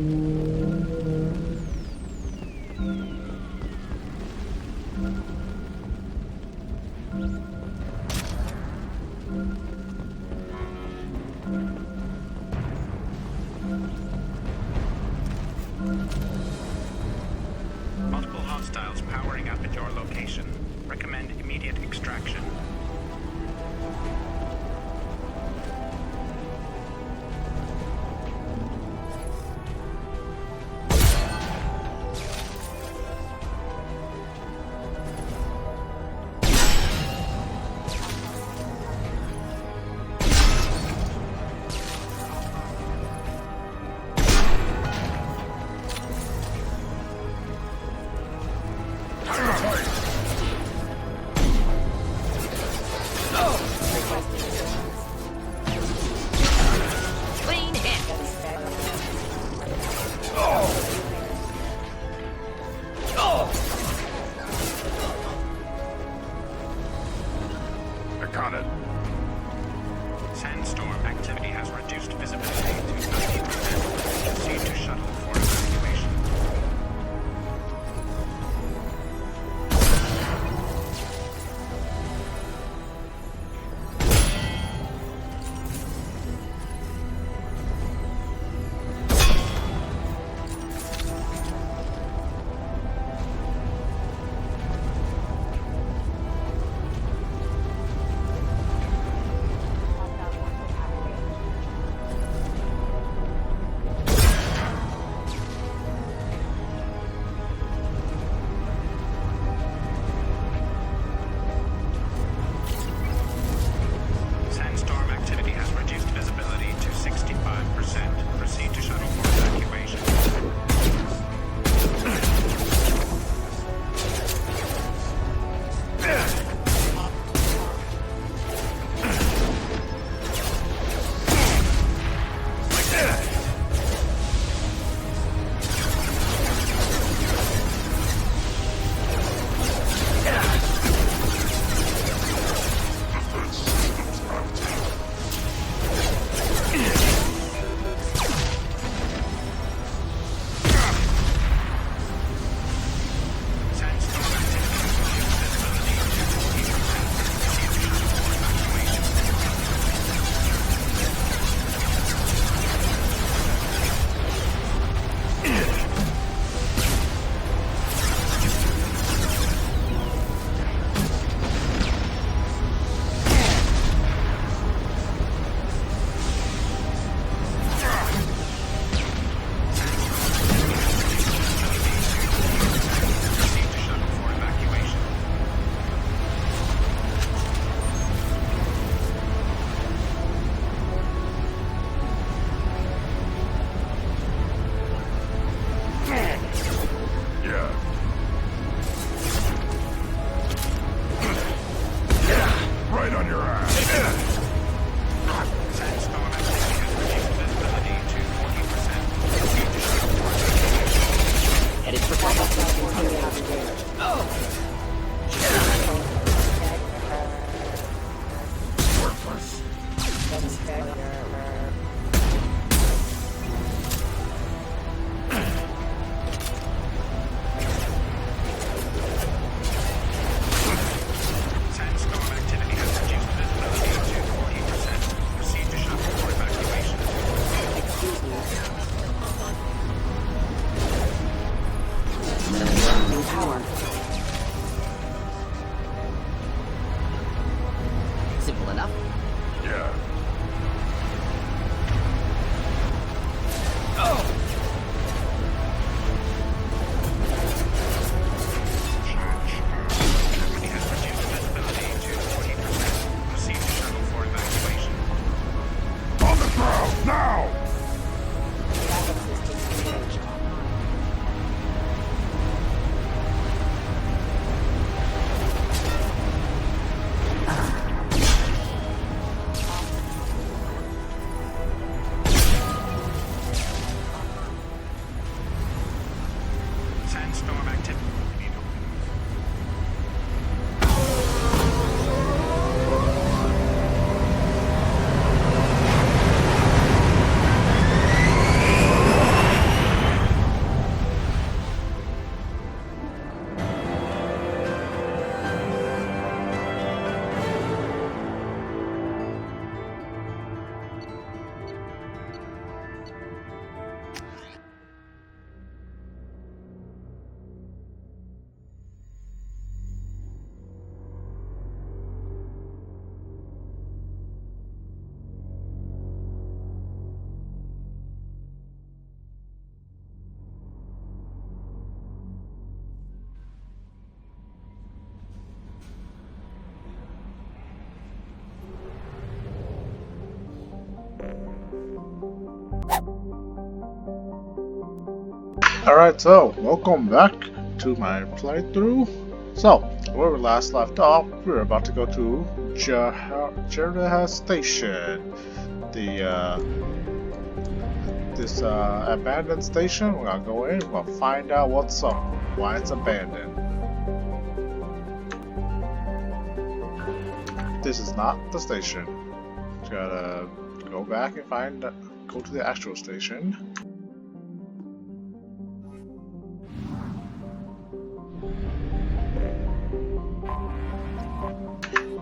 Multiple hostiles powering up at your location. Recommend immediate extraction. Sandstorm activity. Alright, so welcome back to my playthrough. So, where we last left off, we were about to go to Jeraha Station. This abandoned station. We're gonna go in, we're gonna find out what's up, why it's abandoned. This is not the station. Just gotta go back and go to the actual station.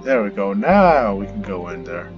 There we go, now we can go in there.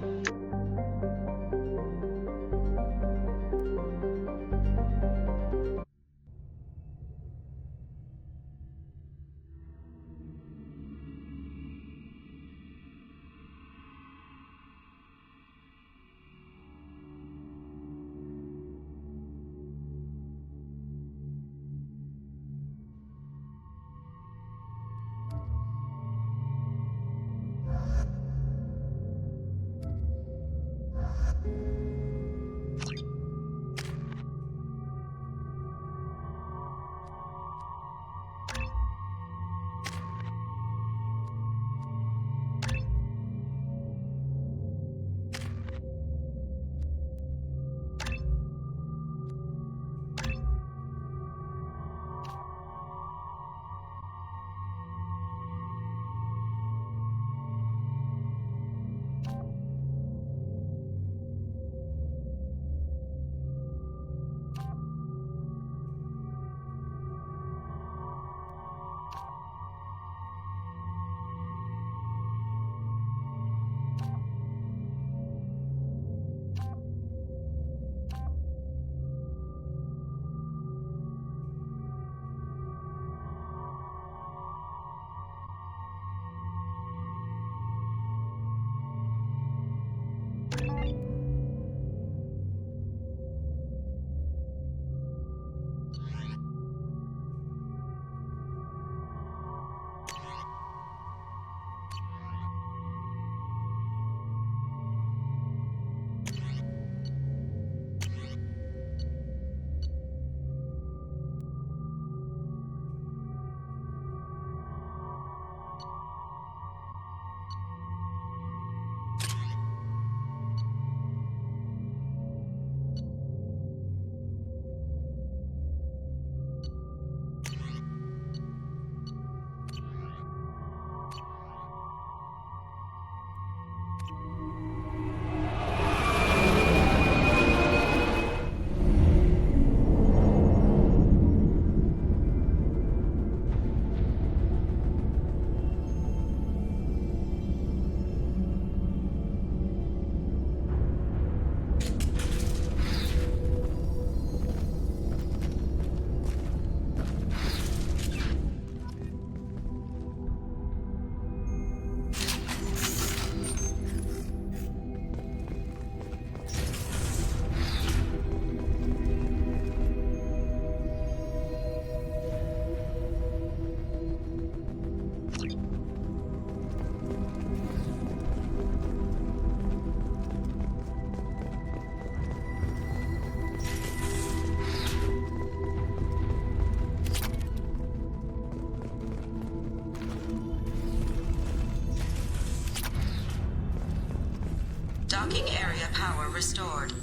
Docking area power restored.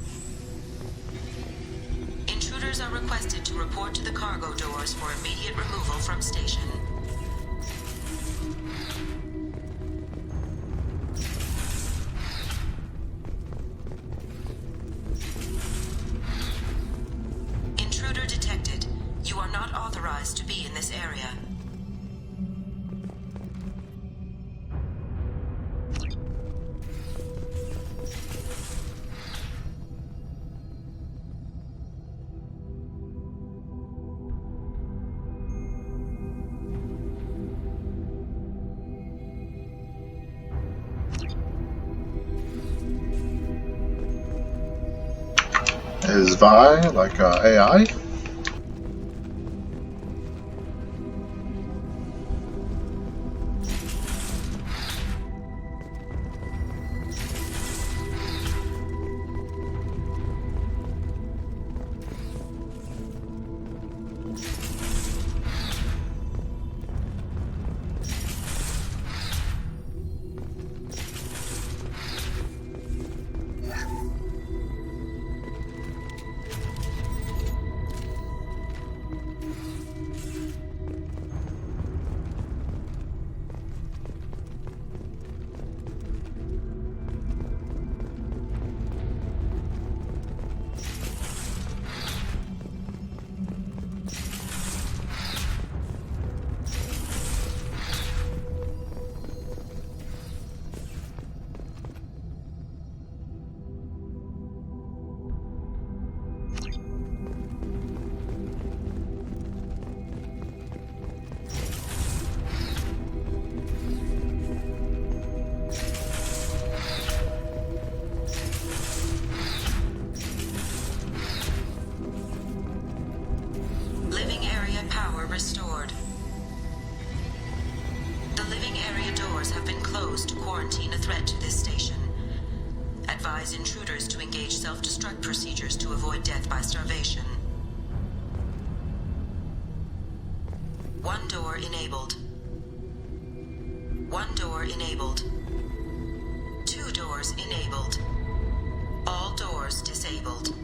Intruder Intruders are requested to report to the cargo doors for immediate removal from station. Intruder detected. You are not authorized to be in this area. Is Vi like AI? Restored. The living area doors have been closed to quarantine a threat to this station. Advise intruders to engage self-destruct procedures to avoid death by starvation. One door enabled. One door enabled. Two doors enabled. All doors disabled.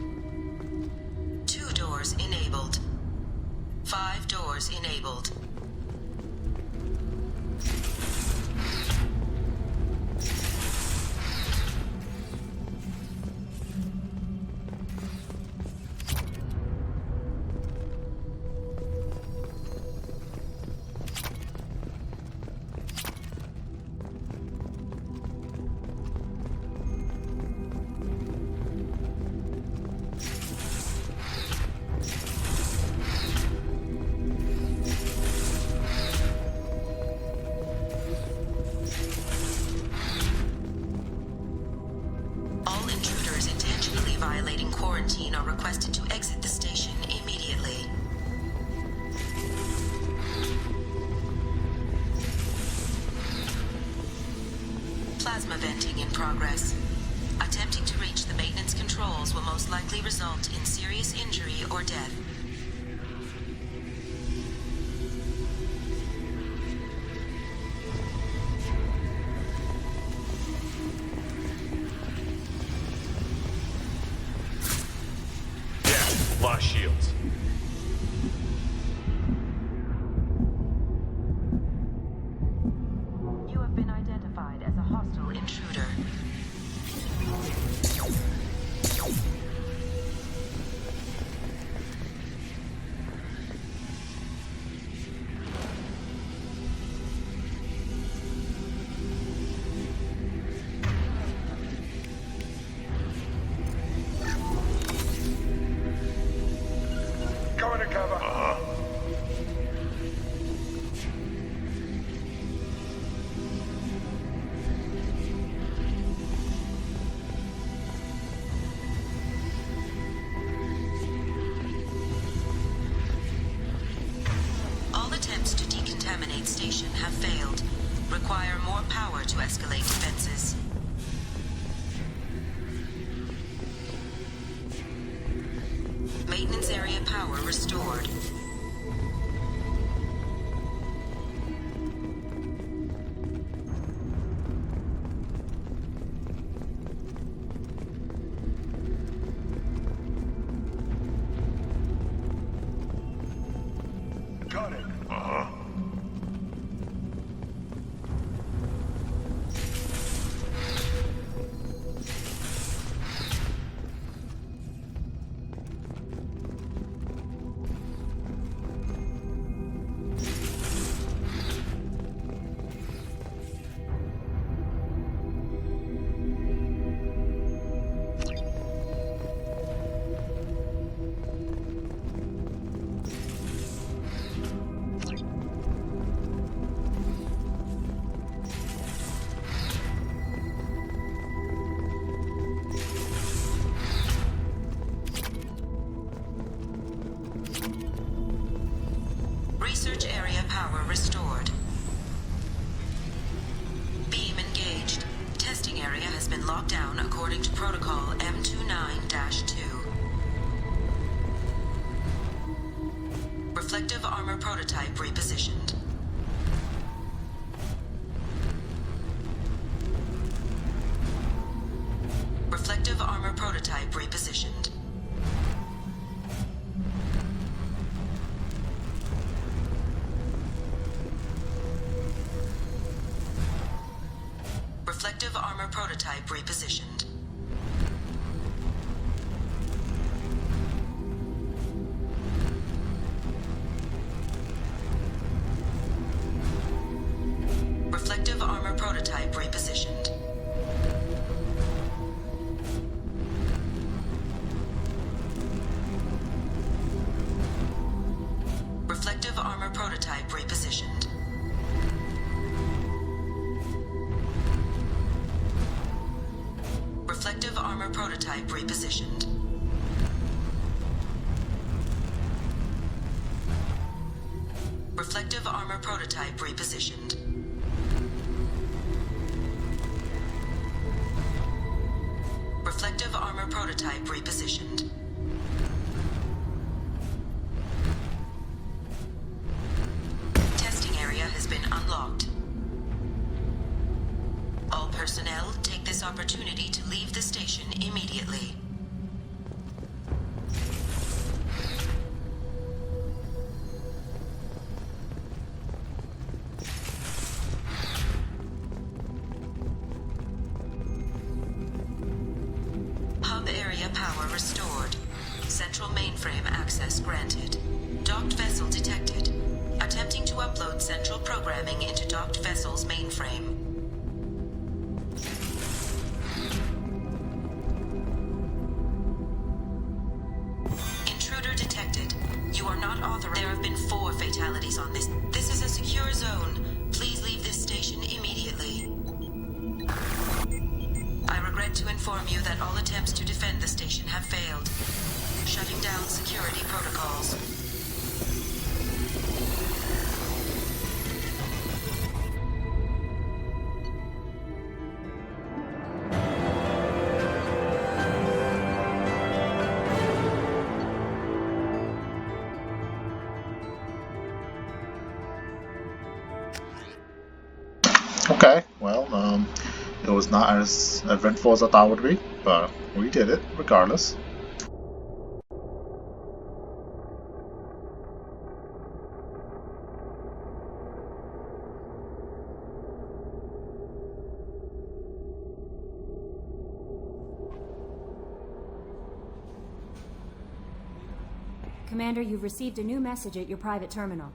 Two doors enabled. 5 doors enabled. Violating quarantine are requested to exit the station immediately. Plasma venting in progress. Attempting to reach the maintenance controls will most likely result in serious injury or death. Lost shields. You have been identified as a hostile intruder. Go to cover. All attempts to decontaminate station have failed. Require more power to escalate defenses. Maintenance area power restored. Got it. Uh-huh. Research area power restored. Beam engaged. Testing area has been locked down according to protocol M29-2. Reflective armor prototype repositioned. Reflective armor prototype repositioned. Reflective armor prototype repositioned. Reflective armor prototype repositioned. Reflective armor prototype repositioned. Reflective armor prototype repositioned. Reflective armor prototype repositioned. Reflective armor prototype repositioned. Testing area has been unlocked. All personnel take this opportunity to leave the station immediately. Hub area power restored. Central mainframe access granted. Docked vessel detected. Attempting to upload central programming into docked vessel's mainframe. Intruder detected. You are not authorized. There have been 4 fatalities on this. This is a secure zone. Please leave this station immediately. I regret to inform you that all attempts to defend the station have failed. Shutting down security protocols. Okay, well, it was not as eventful as I thought it would be, but we did it regardless. Commander, you've received a new message at your private terminal.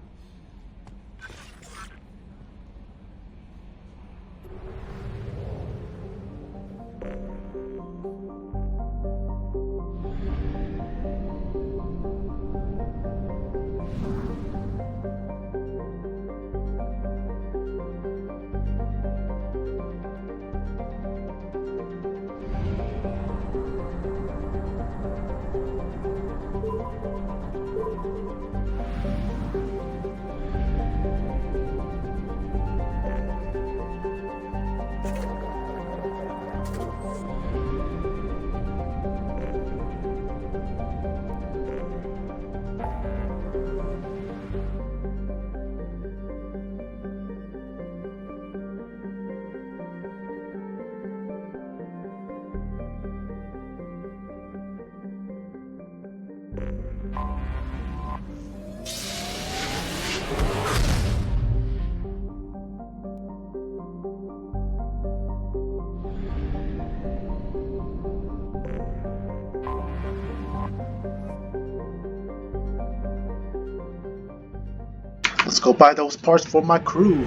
Let's go buy those parts for my crew.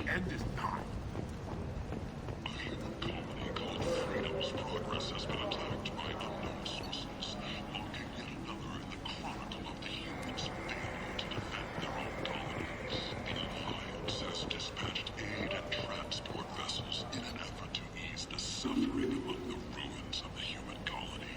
End is not. Freedom's progress has been attacked by unknown sources, logging yet another in the chronicle of the humans' failure to defend their own colonies. The Alliance has dispatched aid and transport vessels in an effort to ease the suffering among the ruins of the human colony.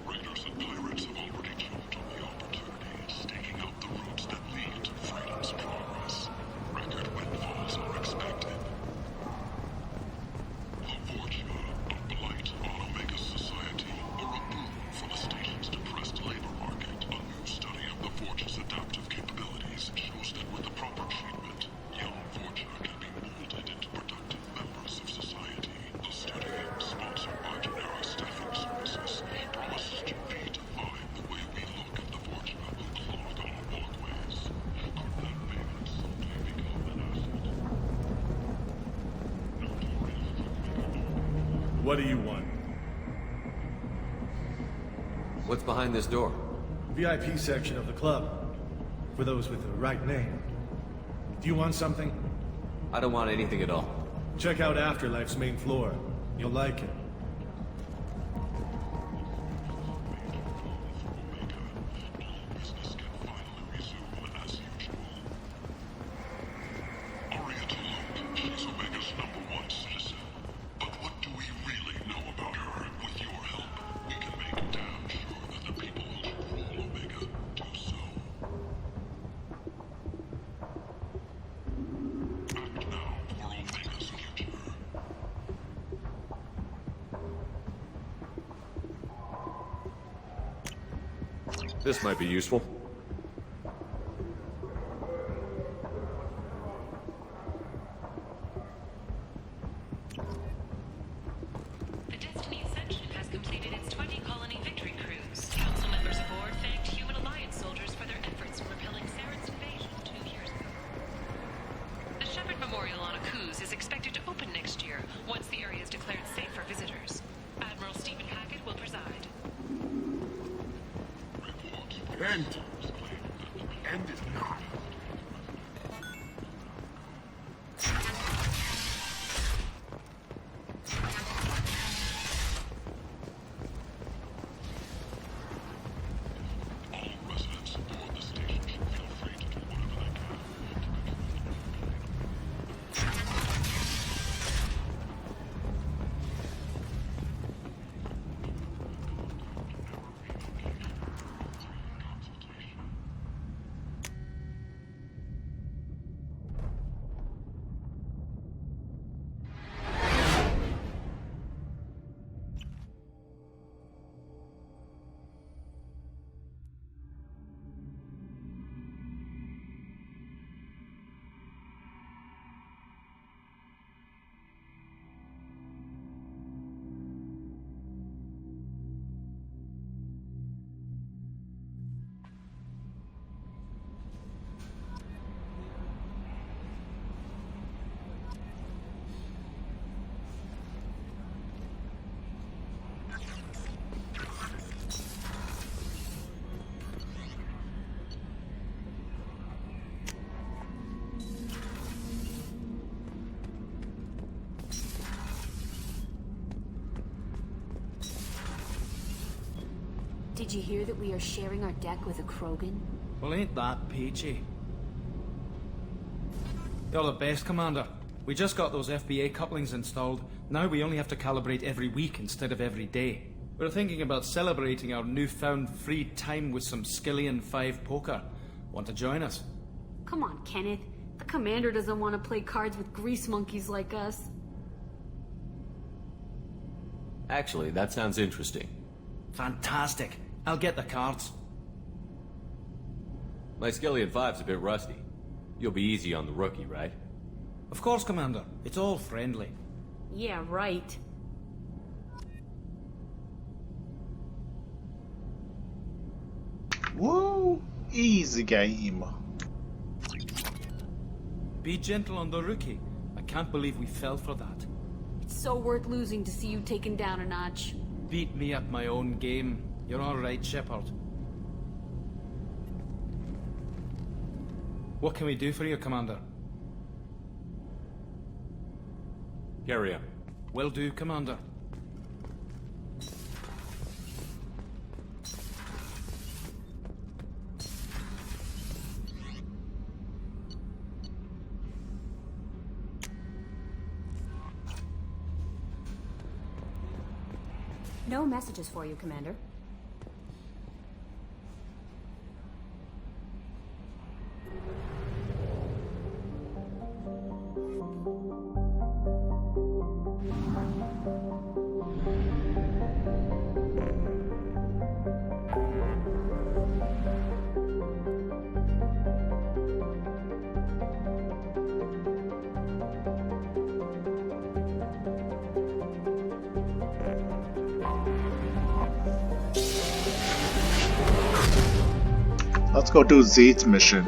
Raiders and pirates have already jumped on the opportunity, staking out the routes that lead to freedom's progress. Record windfalls are expected. The Vorcha, a blight on Omega society, or a boon for the station's depressed labor market. A new study of the Vorcha's adaptive capabilities shows that with the proper treatment, young Vorcha can be molded into productive members of society. The study, sponsored by Genera Staffing Services, promises to redefine the way we look at the Vorcha who clog our walkways. Could that payment someday become an asset? What do you want? What's behind this door? VIP section of the club. For those with the right name. Do you want something? I don't want anything at all. Check out Afterlife's main floor. You'll like it. She's Omega's #1 citizen. But what do we really know about her? With your help, we can make damn sure that the people who rule Omega do so. Act now for Omega's future. This might be useful. The Destiny Ascension has completed its 20-colony victory cruise. Council members aboard thanked Human Alliance soldiers for their efforts in repelling Saren's invasion 2 years ago. The Shepard Memorial on Akuz is expected to open next year, once the area is declared safe for visitors. Admiral Stephen Hackett will preside. End. End is not. All residents aboard the station should feel free to do whatever they can. Did you hear that we are sharing our deck with a Krogan? Well, ain't that peachy? You're the best, Commander. We just got those FBA couplings installed. Now we only have to calibrate every week instead of every day. We're thinking about celebrating our newfound free time with some Skillian 5 poker. Want to join us? Come on, Kenneth. The Commander doesn't want to play cards with grease monkeys like us. Actually, that sounds interesting. Fantastic. I'll get the cards. My Skillian 5's a bit rusty. You'll be easy on the rookie, right? Of course, Commander. It's all friendly. Yeah, right. Woo! Easy game. Be gentle on the rookie. I can't believe we fell for that. It's so worth losing to see you taken down a notch. Beat me at my own game. You're all right, Shepard. What can we do for you, Commander? Carry on. Will do, Commander. No messages for you, Commander. Let's go do Z's mission.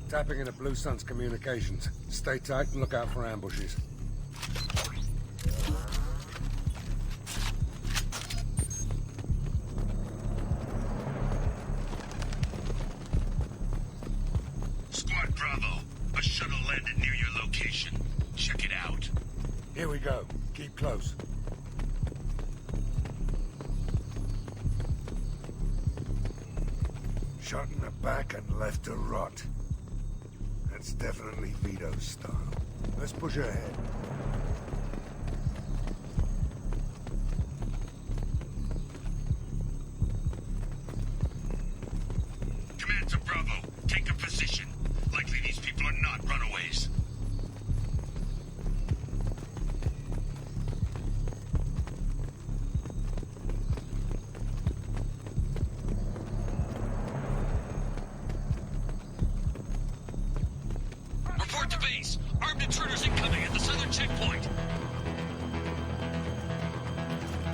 Tapping into Blue Sun's communications. Stay tight and look out for ambushes. Squad Bravo, a shuttle landed near your location. Check it out. Here we go. Keep close. Shot in the back and left to rot. That's definitely Vito's style. Let's push ahead. Command to Bravo. Take a position. Likely these people are not runaways. Report to base. Armed intruders incoming at the southern checkpoint.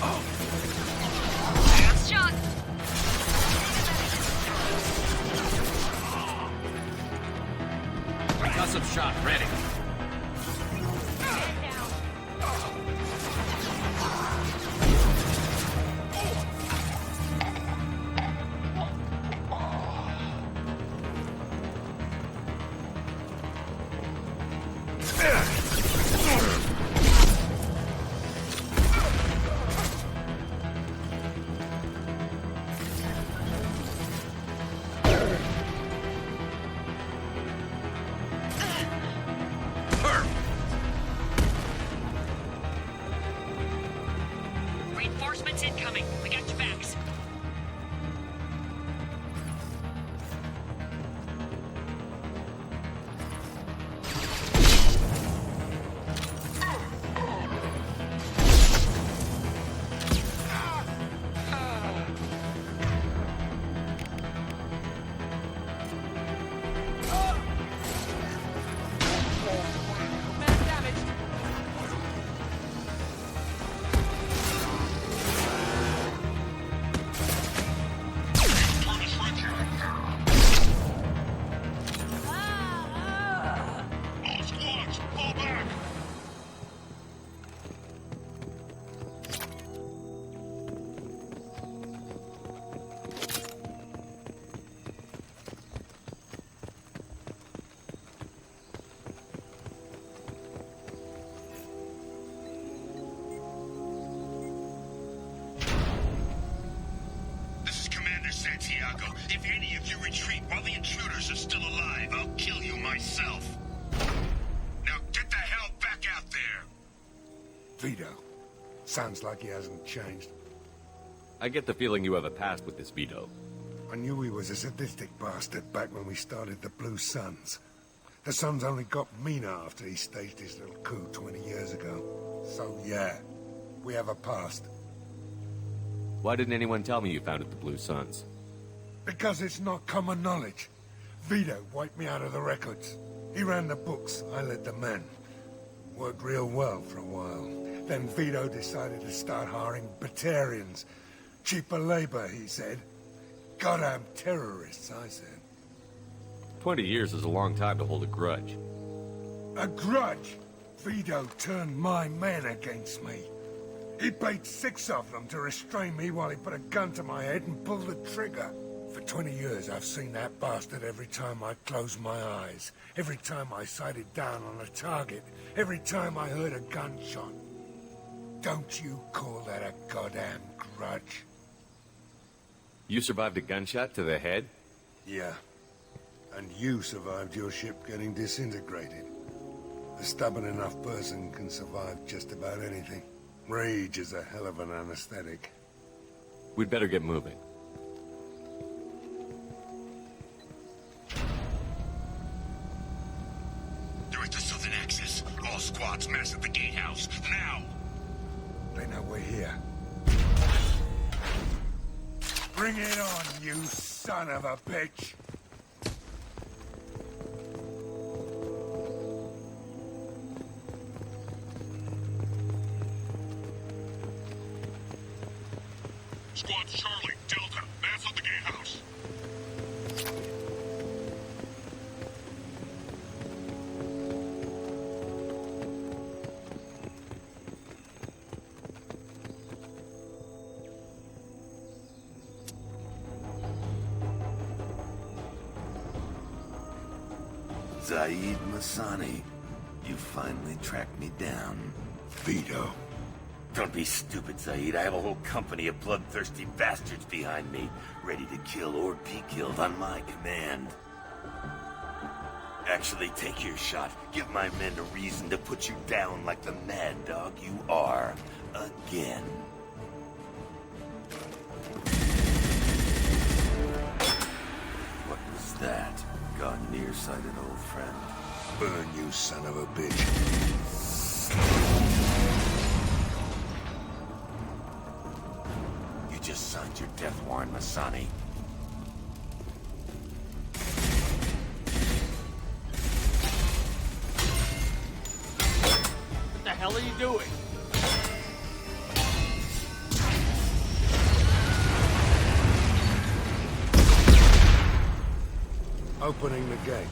Oh. Concussive shot ready. Reinforcements incoming. We got your backs. Santiago, if any of you retreat while the intruders are still alive, I'll kill you myself. Now get the hell back out there! Vito. Sounds like he hasn't changed. I get the feeling you have a past with this Vito. I knew he was a sadistic bastard back when we started the Blue Suns. The Suns only got meaner after he staged his little coup 20 years ago. So yeah, we have a past. Why didn't anyone tell me you founded the Blue Suns? Because it's not common knowledge. Vito wiped me out of the records. He ran the books, I led the men. Worked real well for a while. Then Vito decided to start hiring Batarians. Cheaper labor, he said. Goddamn terrorists, I said. 20 years is a long time to hold a grudge. A grudge? Vito turned my men against me. He paid 6 of them to restrain me while he put a gun to my head and pulled the trigger. For 20 years, I've seen that bastard every time I closed my eyes. Every time I sighted down on a target. Every time I heard a gunshot. Don't you call that a goddamn grudge? You survived a gunshot to the head? Yeah. And you survived your ship getting disintegrated. A stubborn enough person can survive just about anything. Rage is a hell of an anesthetic. We'd better get moving. They're at the southern axis. All squads mass at the gatehouse. Now! They know we're here. Bring it on, you son of a bitch! Squad Charlie, Delta, mass at the gatehouse. Zaid Masani, you finally tracked me down. Vito. Don't be stupid, Zaid. I have a whole company of bloodthirsty bastards behind me, ready to kill or be killed on my command. Actually, take your shot. Give my men a reason to put you down like the mad dog you are. Again. What was that? Gone nearsighted, old friend. Burn, you son of a bitch. You just signed your death warrant, Masani. What the hell are you doing? Opening the gate.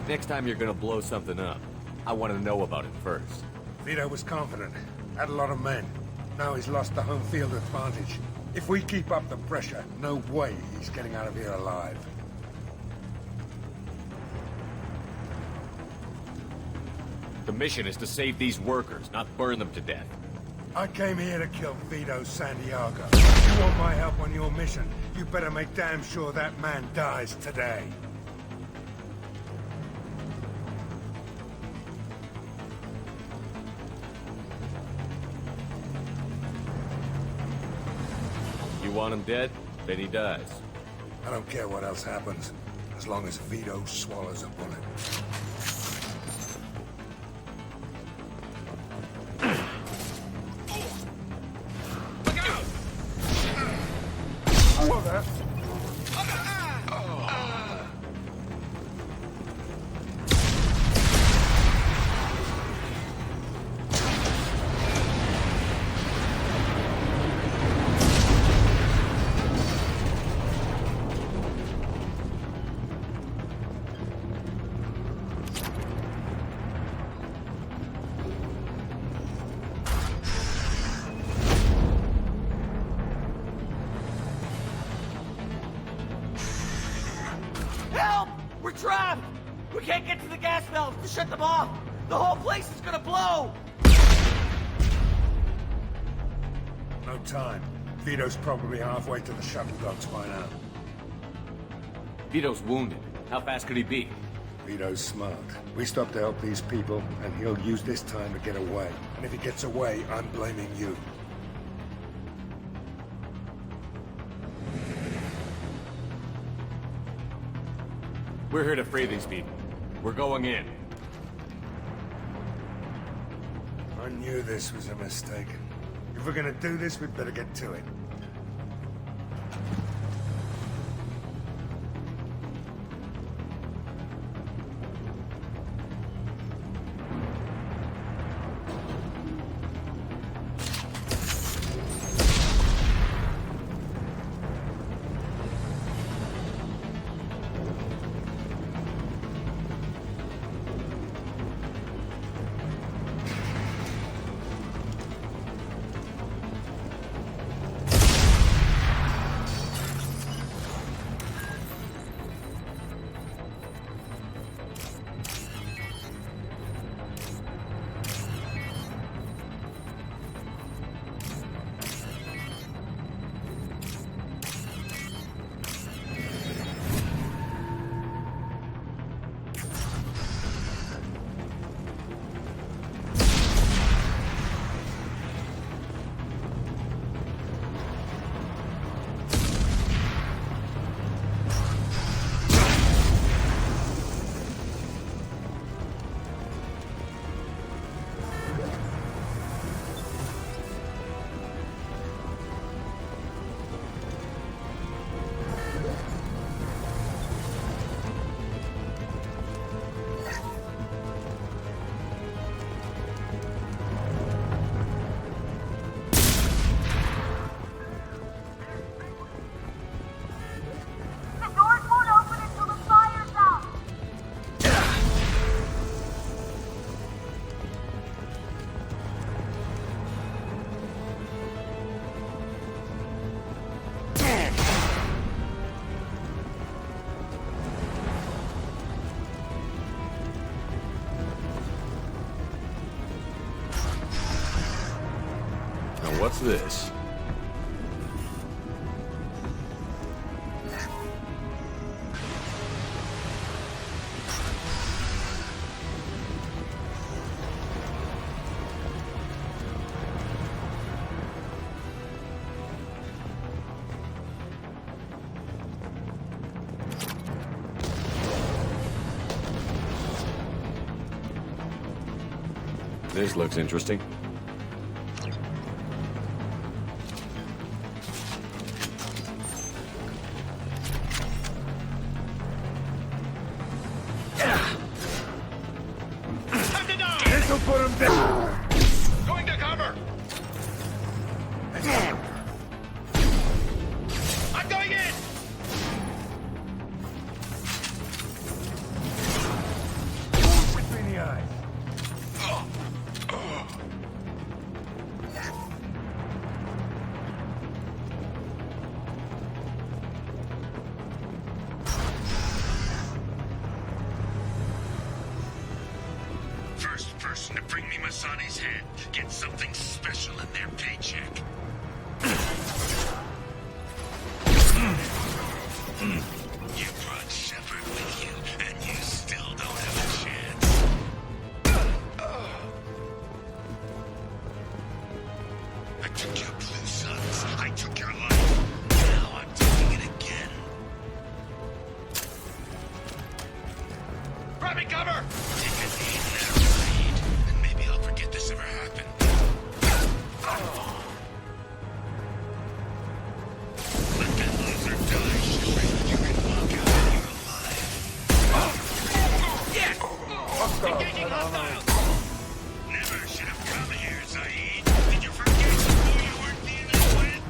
Next time you're gonna blow something up, I want to know about it first. Vito was confident. Had a lot of men. Now he's lost the home field advantage. If we keep up the pressure, no way he's getting out of here alive. The mission is to save these workers, not burn them to death. I came here to kill Vito Santiago. If you want my help on your mission, you better make damn sure that man dies today. You want him dead? Then he dies. I don't care what else happens, as long as Vito swallows a bullet. Help! We're trapped! We can't get to the gas valves to shut them off! The whole place is gonna blow! No time. Vito's probably halfway to the shuttle docks by now. Vito's wounded. How fast could he be? Vito's smart. We stop to help these people, and he'll use this time to get away. And if he gets away, I'm blaming you. We're here to free these people. We're going in. I knew this was a mistake. If we're gonna do this, we'd better get to it. What's this? This looks interesting. This'll put him down. Going to cover! I'm going in! Masani's head. Get something special in their paycheck. You brought Shepard with you, and you still don't have a chance. I took your blue suns. I took your life. Now I'm taking it again. Grabbing cover! Take a knee now, Saeed, and maybe I'll forget this ever happened. Let that loser die, Shepard. You can walk out of here alive. Yes! Engaging hostiles! Never should have come here, Saeed. Did you forget who you were dealing with?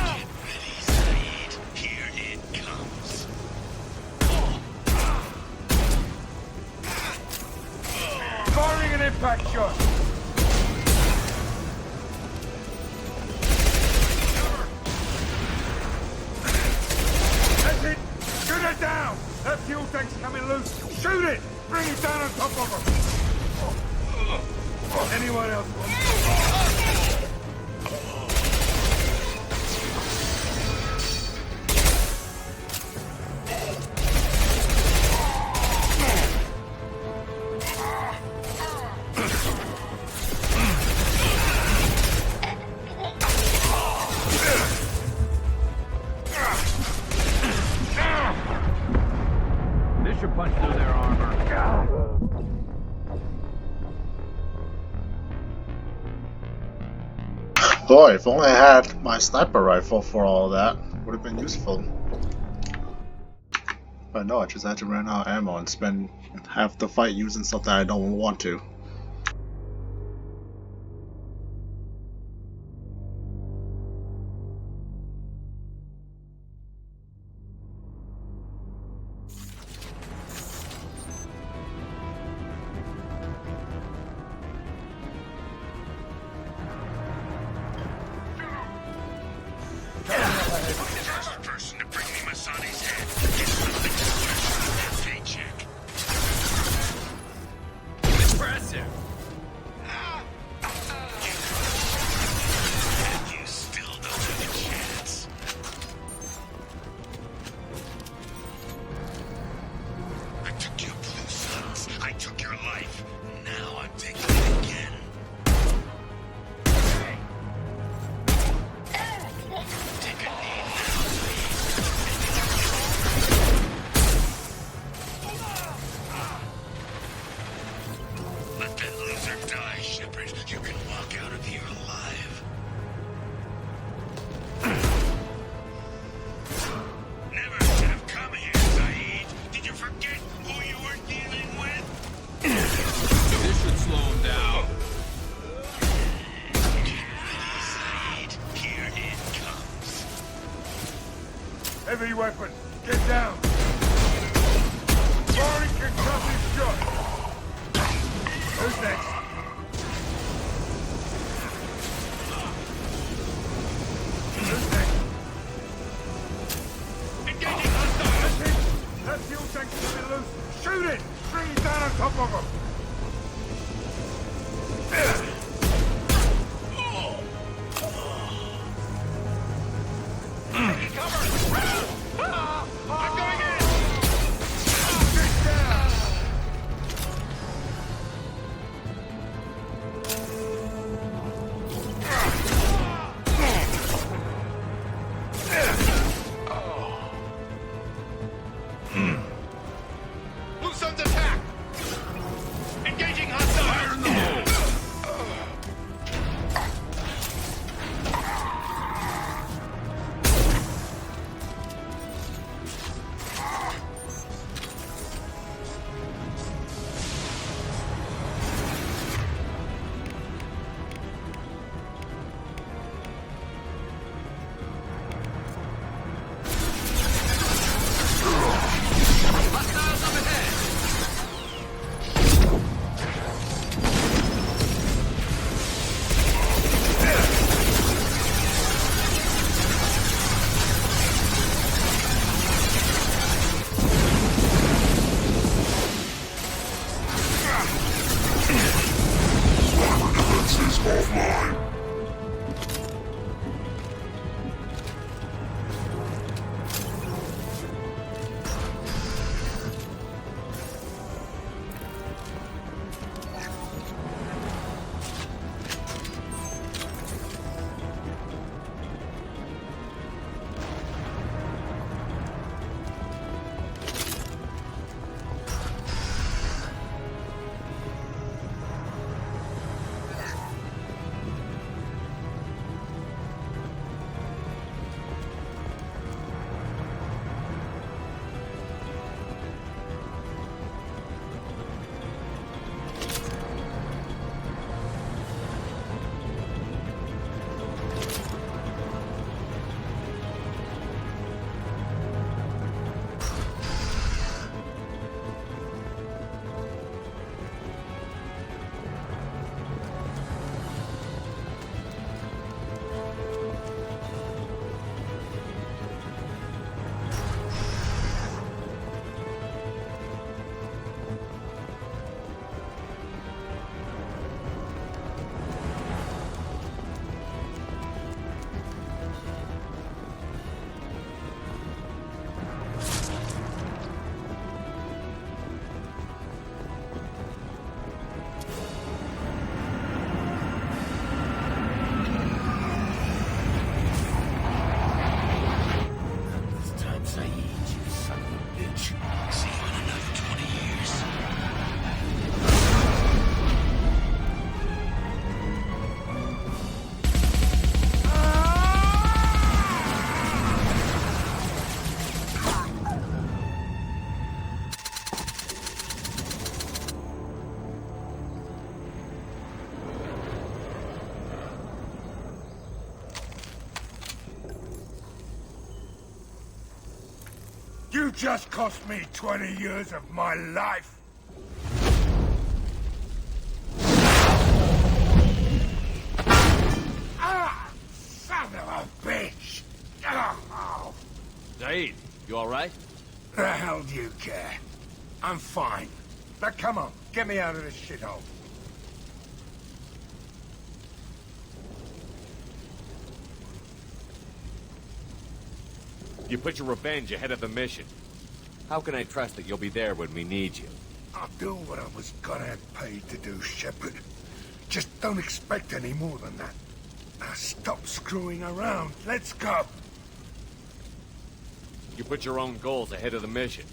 Get ready, Saeed. Here it comes. Firing an impact shot! That's it! Shoot it down! That fuel tank's coming loose! Shoot it! Bring it down on top of her! Anyone else want This should punch through their armor. Boy, if only I had my sniper rifle for all that, would have been useful. But no, I just had to run out of ammo and spend half the fight using stuff that I don't want to. First person to bring me Masani's head. Get something special in their paycheck. Impressive. And you still don't have a chance. I took your blue suns. I took your life. Now I'm taking it again. Take a knee now, Let that loser die, Shepard. You can walk out of here alive. Never should have come here, Saeed. Did you forget who you were dealing with? This should slow him down. Get ready, Saeed. Here it comes. Heavy weapon! Get down! Firing concussive shot! Who's next? Who's next? Engaging hostile! That's it! That fuel tank's coming loose! Shoot it! Bring it down on top of him! Taking cover! I'm going in! Get down! Offline! You just cost me 20 years of my life! Ah! Son of a bitch! Oh. Zaid, you alright? The hell do you care? I'm fine. Now come on, get me out of this shithole. You put your revenge ahead of the mission. How can I trust that you'll be there when we need you? I'll do what I was gonna have paid to do, Shepard. Just don't expect any more than that. Now stop screwing around. Let's go. You put your own goals ahead of the mission.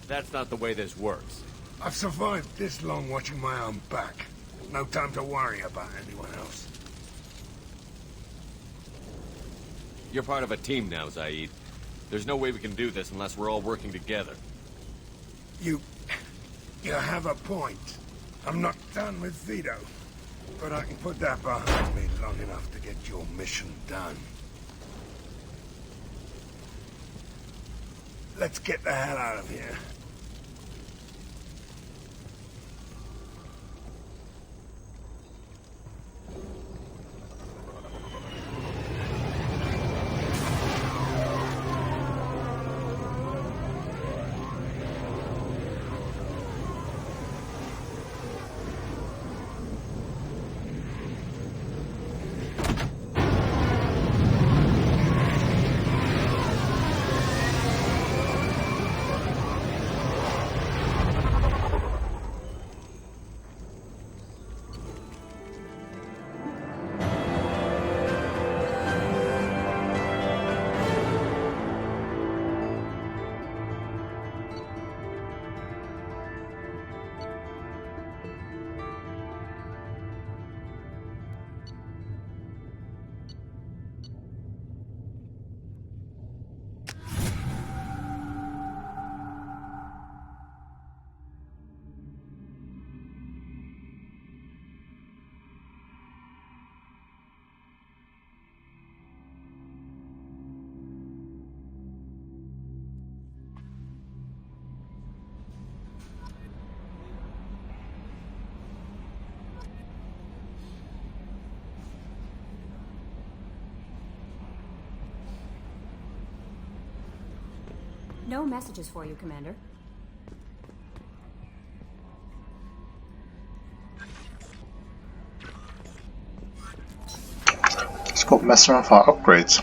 That's not the way this works. I've survived this long watching my own back. No time to worry about anyone else. You're part of a team now, Zaid. There's no way we can do this unless we're all working together. You have a point. I'm not done with Vito. But I can put that behind me long enough to get your mission done. Let's get the hell out of here. No messages for you, Commander. go mess around with our upgrades.